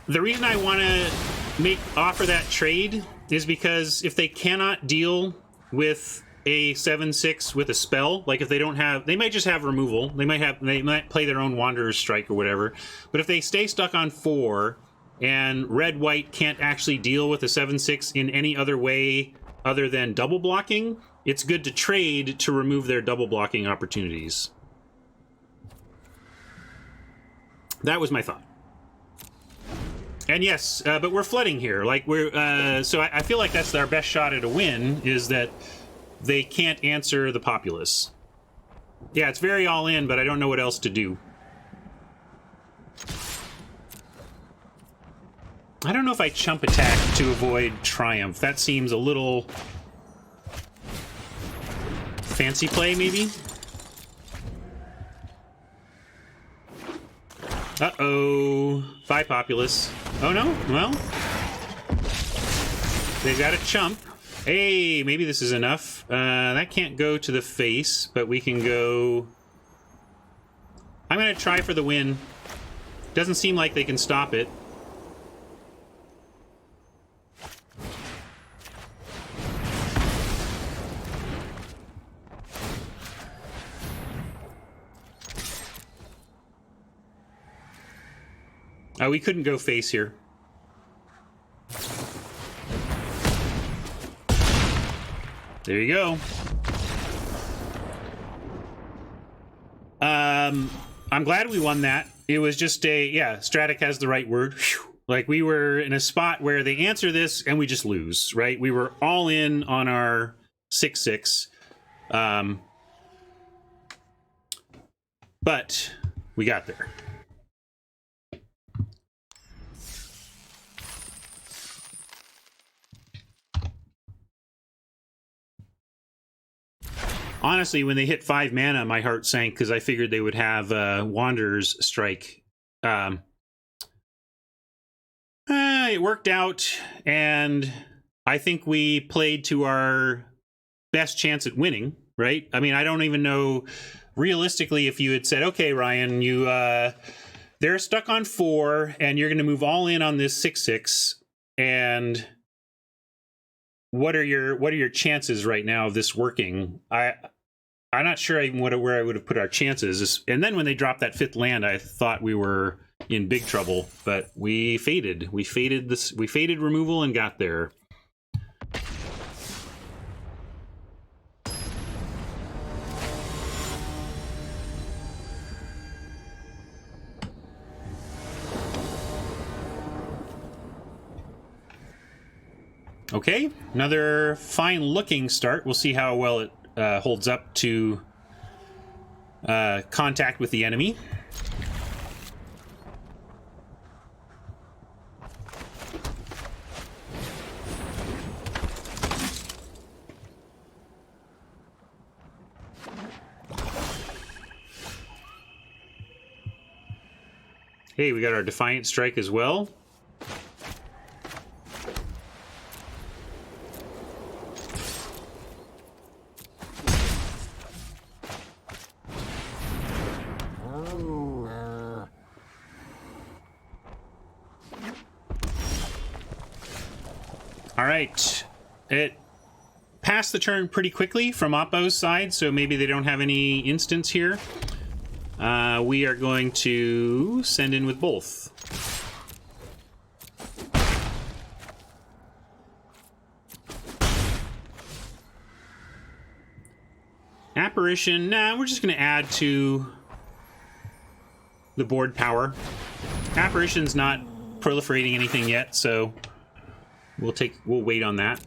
The reason I want to offer that trade is because if they cannot deal with a 7/6 with a spell, like if they don't have, they might just have removal. They might play their own Wanderer's Strike or whatever. But if they stay stuck on 4 and red-white can't actually deal with a 7/6 in any other way other than double blocking, it's good to trade to remove their double blocking opportunities. That was my thought. And yes, but we're flooding here. Like so I feel like that's our best shot at a win, is that they can't answer the Populace. Yeah, it's very all in, but I don't know what else to do. I don't know if I chump attack to avoid Triumph. That seems a little fancy play, maybe? Uh-oh. Bye, Populace. Oh, no? Well, they've got a chump. Hey, maybe this is enough. That can't go to the face, but we can go... I'm going to try for the win. Doesn't seem like they can stop it. Oh, we couldn't go face here. There you go. I'm glad we won that. It was just Stratic has the right word. Whew. Like, we were in a spot where they answer this and we just lose, right? We were all in on our 6/6. But we got there. Honestly, when they hit 5 mana, my heart sank because I figured they would have Wanderer's Strike. It worked out, and I think we played to our best chance at winning, right? I mean, I don't even know, realistically, if you had said, okay, Ryan, they're stuck on 4, and you're going to move all in on this 6/6, and what are your chances right now of this working? I'm not sure even where I would have put our chances. And then when they dropped that 5th land, I thought we were in big trouble, but we faded. We faded removal and got there. Okay, another fine-looking start. We'll see how well it holds up to contact with the enemy. Hey, we got our Defiant Strike as well. All right, it passed the turn pretty quickly from Oppo's side, so maybe they don't have any instants here. We are going to send in with both. Apparition, nah, we're just going to add to the board power. Apparition's not proliferating anything yet, so we'll wait on that.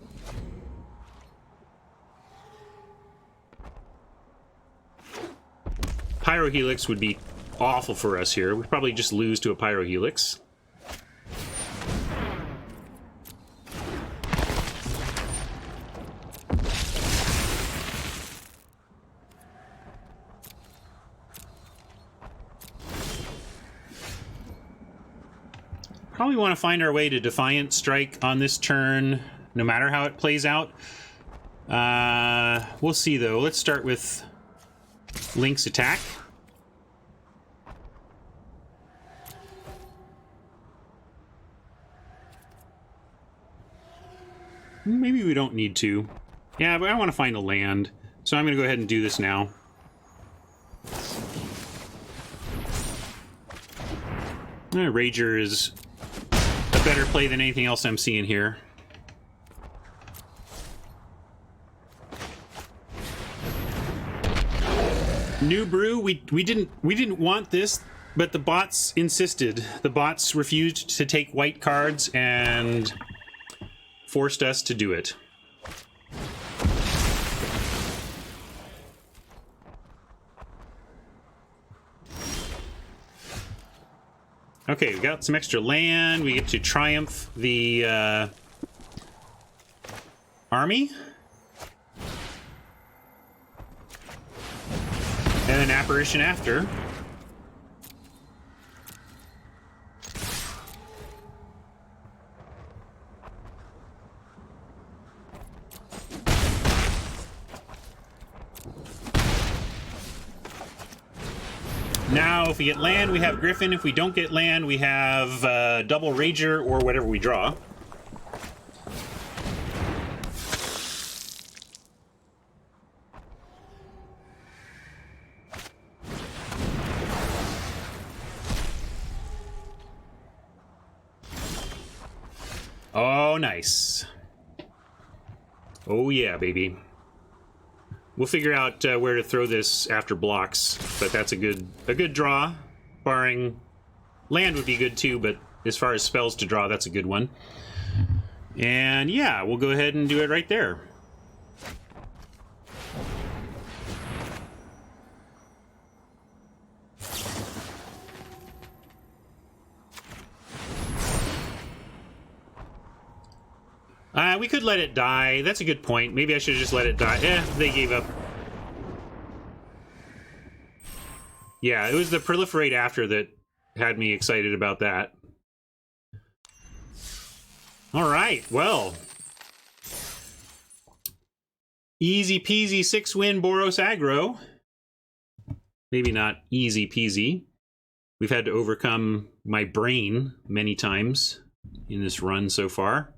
Pyrohelix would be awful for us here. We'd probably just lose to a Pyrohelix. Probably want to find our way to Defiant Strike on this turn, no matter how it plays out. We'll see, though. Let's start with Link's attack. Maybe we don't need to. Yeah, but I want to find a land, so I'm going to go ahead and do this now. Rager is a better play than anything else I'm seeing here. New brew, we didn't want this, but the bots insisted. The bots refused to take white cards and forced us to do it. Okay, we got some extra land. We get to triumph the army. And an apparition after. Now, if we get land, we have Griffin. If we don't get land, we have double Rager or whatever we draw. Oh, nice. Oh, yeah, baby. we'll figure out where to throw this after blocks, but that's a good draw. Barring land would be good too, but as far as spells to draw, that's a good one. And yeah, we'll go ahead and do it right there. We could let it die. That's a good point. Maybe I should have just let it die. They gave up. Yeah, it was the proliferate after that had me excited about that. All right, well. Easy peasy 6-win Boros aggro. Maybe not easy peasy. We've had to overcome my brain many times in this run so far.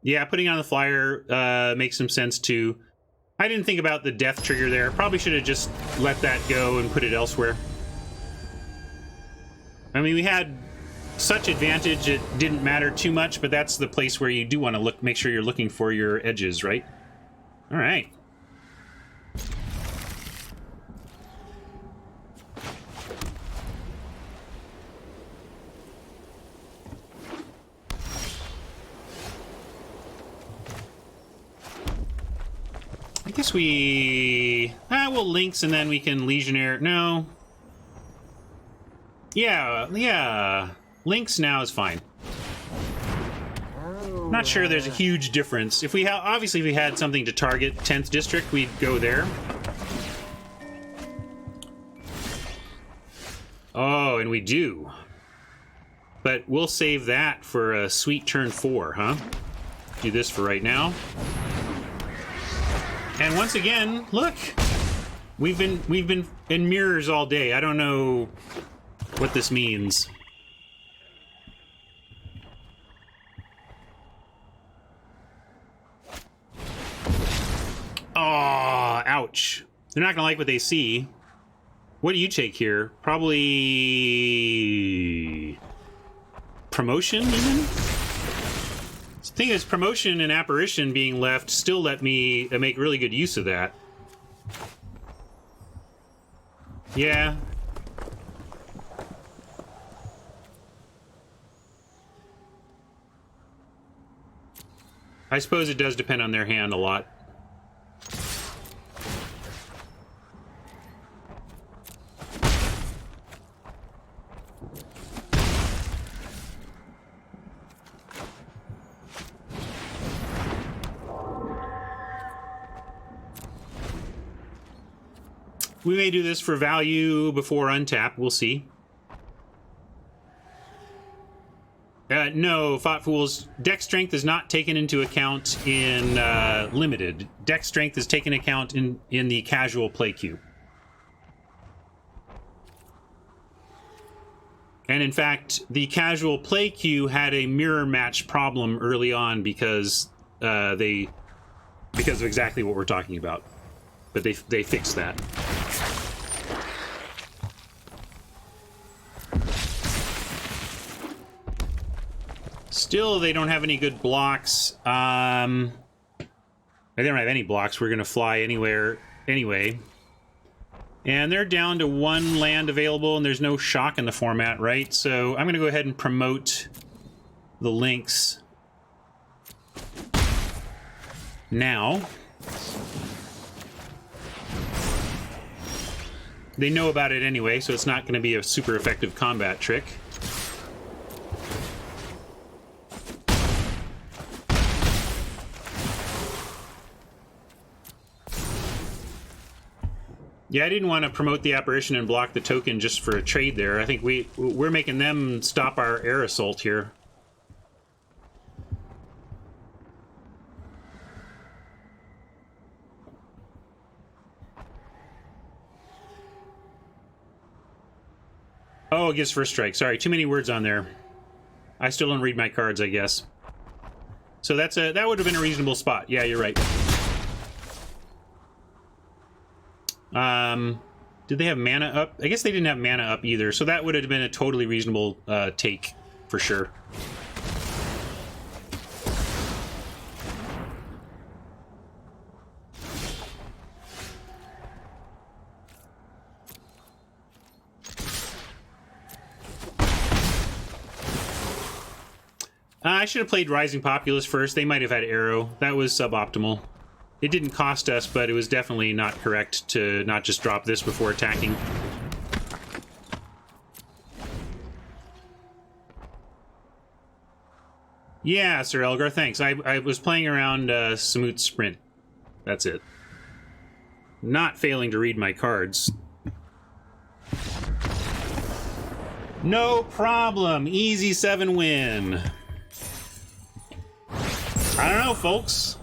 Yeah, putting on the flyer makes some sense too. I didn't think about the death trigger there. Probably should have just let that go and put it elsewhere. I mean, we had such advantage it didn't matter too much, but that's the place where you do want to make sure you're looking for your edges, right? All right. I guess we'll Lynx and then we can Legionnaire. No. Yeah. Lynx now is fine. Not sure there's a huge difference. If we obviously if we had something to target 10th district, we'd go there. Oh, and we do. But we'll save that for a sweet turn 4, huh? Do this for right now. And once again, look, we've been in mirrors all day. I don't know what this means. Oh, ouch. They're not gonna like what they see. What do you take here? Probably promotion, even? The thing is, promotion and apparition being left still let me make really good use of that. Yeah. I suppose it does depend on their hand a lot. We may do this for value before untap. We'll see. No, Fought Fools. Deck strength is not taken into account in limited. Deck strength is taken account in the casual play queue. And in fact, the casual play queue had a mirror match problem early on because of exactly what we're talking about. But they fixed that. Still, they don't have any good blocks. They don't have any blocks. We're going to fly anywhere anyway. And they're down to 1 land available, and there's no shock in the format, right? So I'm going to go ahead and promote the Lynx now. They know about it anyway, so it's not going to be a super effective combat trick. Yeah, I didn't want to promote the apparition and block the token just for a trade there. I think we're making them stop our air assault here. Oh, it gives first strike. Sorry, too many words on there. I still don't read my cards, I guess. So that would have been a reasonable spot. Yeah, you're right. Did they have mana up? I guess they didn't have mana up either, so that would have been a totally reasonable take for sure. I should have played Rising Populace first. They might have had Arrow. That was suboptimal. It didn't cost us, but it was definitely not correct to not just drop this before attacking. Yeah, Sir Elgar, thanks. I was playing around Samut Sprint. That's it. Not failing to read my cards. No problem. Easy 7 win. I don't know, folks.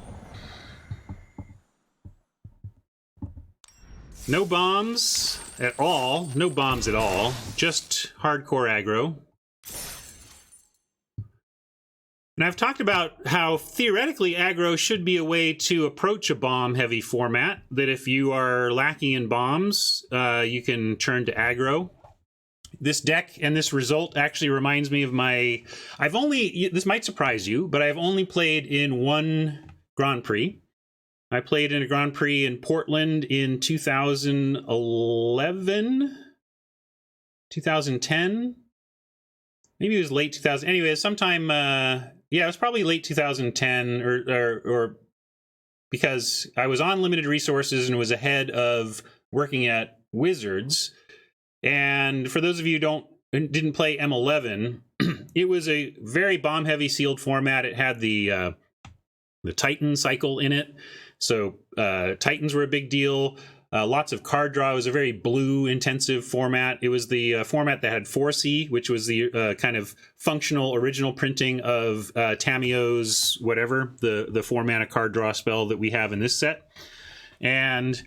No bombs at all. No bombs at all. Just hardcore aggro. And I've talked about how theoretically aggro should be a way to approach a bomb-heavy format. That if you are lacking in bombs, you can turn to aggro. This deck and this result actually reminds me of my... this might surprise you, but I've only played in one Grand Prix. I played in a Grand Prix in Portland in 2011? 2010? Maybe it was late 2000. Anyway, sometime... yeah, it was probably late 2010 or because I was on limited resources and was ahead of working at Wizards. And for those of you who didn't play M11, it was a very bomb-heavy sealed format. It had the Titan cycle in it, so Titans were a big deal. Lots of card draw. It was a very blue-intensive format. It was the format that had 4C, which was the kind of functional original printing of Tamiyo's whatever, the 4-mana card draw spell that we have in this set. And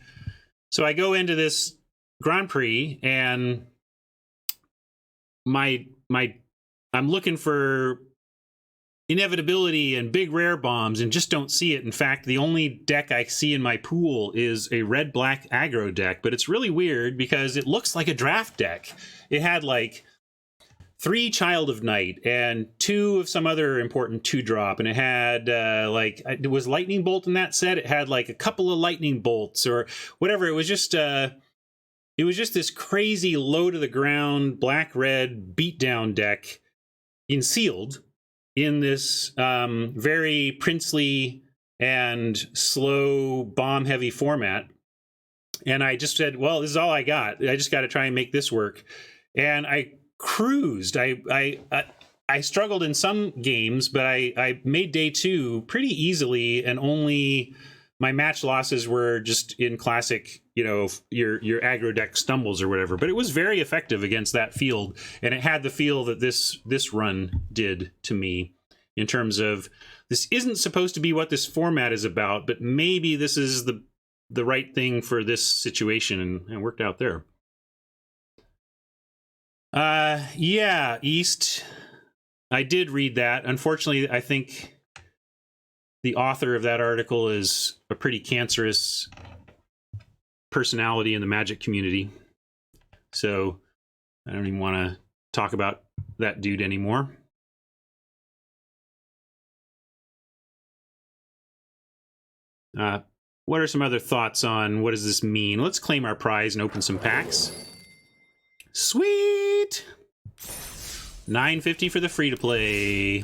so I go into this Grand Prix, and I'm looking for inevitability and big rare bombs and just don't see it. In fact, the only deck I see in my pool is a red-black aggro deck, but it's really weird because it looks like a draft deck. It had like 3 Child of Night and 2 of some other important 2-drop, and it had it was Lightning Bolt in that set. It had like a couple of Lightning Bolts or whatever. It was just this crazy low to the ground black-red beatdown deck in sealed in this very princely and slow bomb-heavy format. And I just said, well, this is all I got. I just got to try and make this work. And I cruised. I struggled in some games, but I made day 2 pretty easily, and only my match losses were just in classic, your aggro deck stumbles or whatever. But it was very effective against that field, and it had the feel that this run did to me, in terms of this isn't supposed to be what this format is about, but maybe this is the right thing for this situation, and worked out there. Yeah, East. I did read that. Unfortunately, I think the author of that article is a pretty cancerous personality in the Magic community. So I don't even want to talk about that dude anymore. What are some other thoughts on what does this mean? Let's claim our prize and open some packs. Sweet! $9.50 for the free-to-play.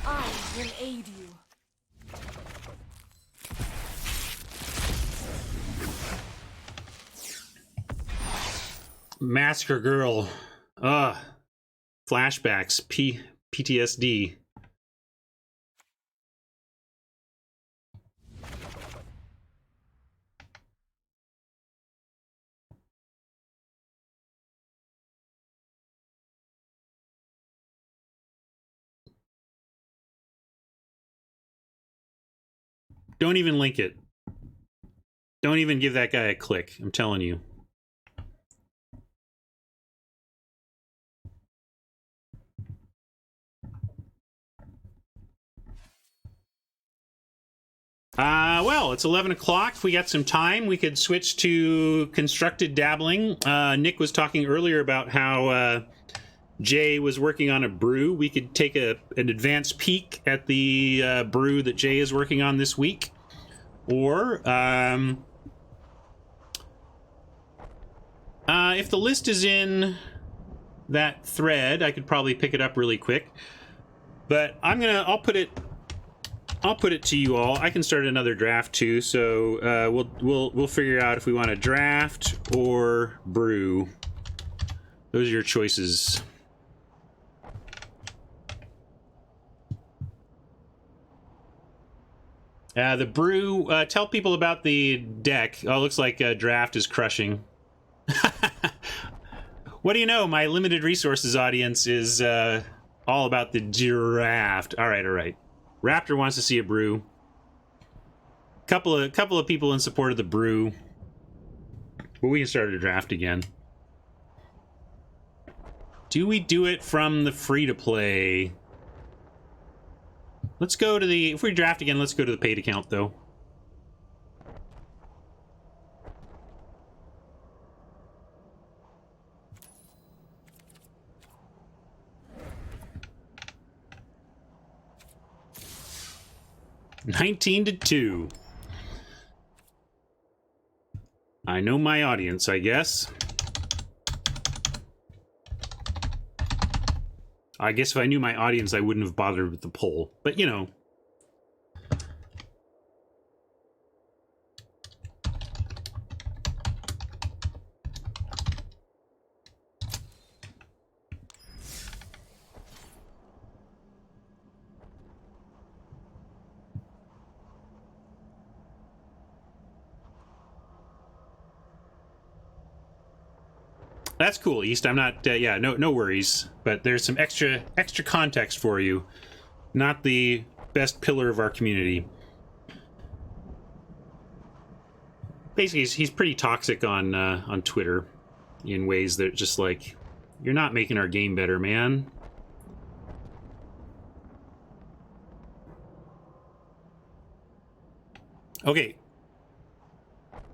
I will aid you. Massacre Girl. Flashbacks. PTSD. Don't even link it. Don't even give that guy a click. I'm telling you. Well, it's 11 o'clock. If we got some time, we could switch to constructed dabbling. Nick was talking earlier about how Jay was working on a brew. We could take an advanced peek at the brew that Jay is working on this week. Or, if the list is in that thread, I could probably pick it up really quick. But I'll put it to you all. I can start another draft too, so we'll figure out if we want to draft or brew. Those are your choices. The brew, tell people about the deck. Oh, it looks like draft is crushing. What do you know? My limited resources audience is all about the draft. All right. Raptor wants to see a brew. Couple of people in support of the brew. But we can start a draft again. Do we do it from the free-to-play? Let's go to the... If we draft again, let's go to the paid account, though. $19-2. I know my audience, I guess. I guess if I knew my audience, I wouldn't have bothered with the poll. But, you know. That's cool, East. I'm not, yeah, no worries. But there's some extra context for you. Not the best pillar of our community. Basically, he's pretty toxic on Twitter in ways that just like, you're not making our game better, man. Okay.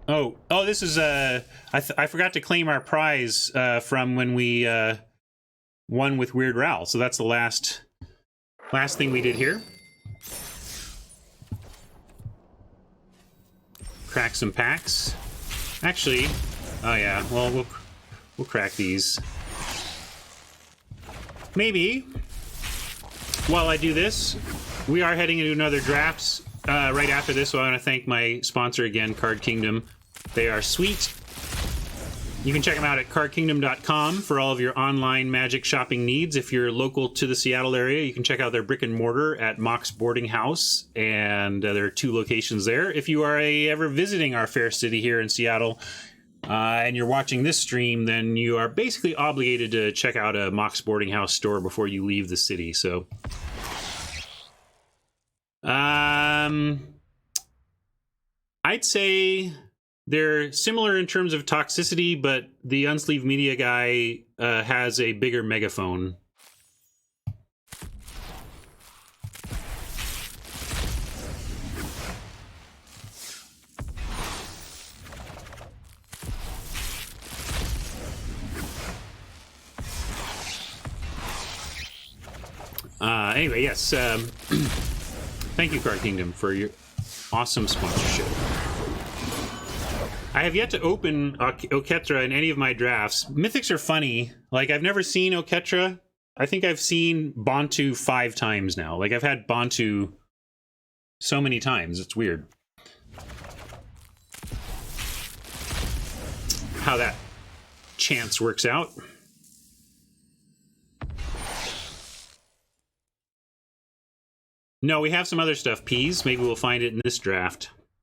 Oh, this is I forgot to claim our prize from when we won with Weird Ral. So that's the last thing we did here. Crack some packs. Actually, oh yeah, well we'll crack these. Maybe while I do this, we are heading into another drafts right after this, so I want to thank my sponsor again, Card Kingdom. They are sweet. You can check them out at cardkingdom.com for all of your online Magic shopping needs. If you're local to the Seattle area, you can check out their brick and mortar at Mox Boarding House, and there are 2 locations there. If you are ever visiting our fair city here in Seattle, and you're watching this stream, then you are basically obligated to check out a Mox Boarding House store before you leave the city. So, I'd say they're similar in terms of toxicity, but the Unsleeved Media guy has a bigger megaphone. Anyway, yes. Thank you, Card Kingdom, for your awesome sponsorship. I have yet to open Oketra in any of my drafts. Mythics are funny. Like, I've never seen Oketra. I think I've seen Bontu 5 times now. Like, I've had Bontu so many times. It's weird how that chance works out. No, we have some other stuff, Peas. Maybe we'll find it in this draft.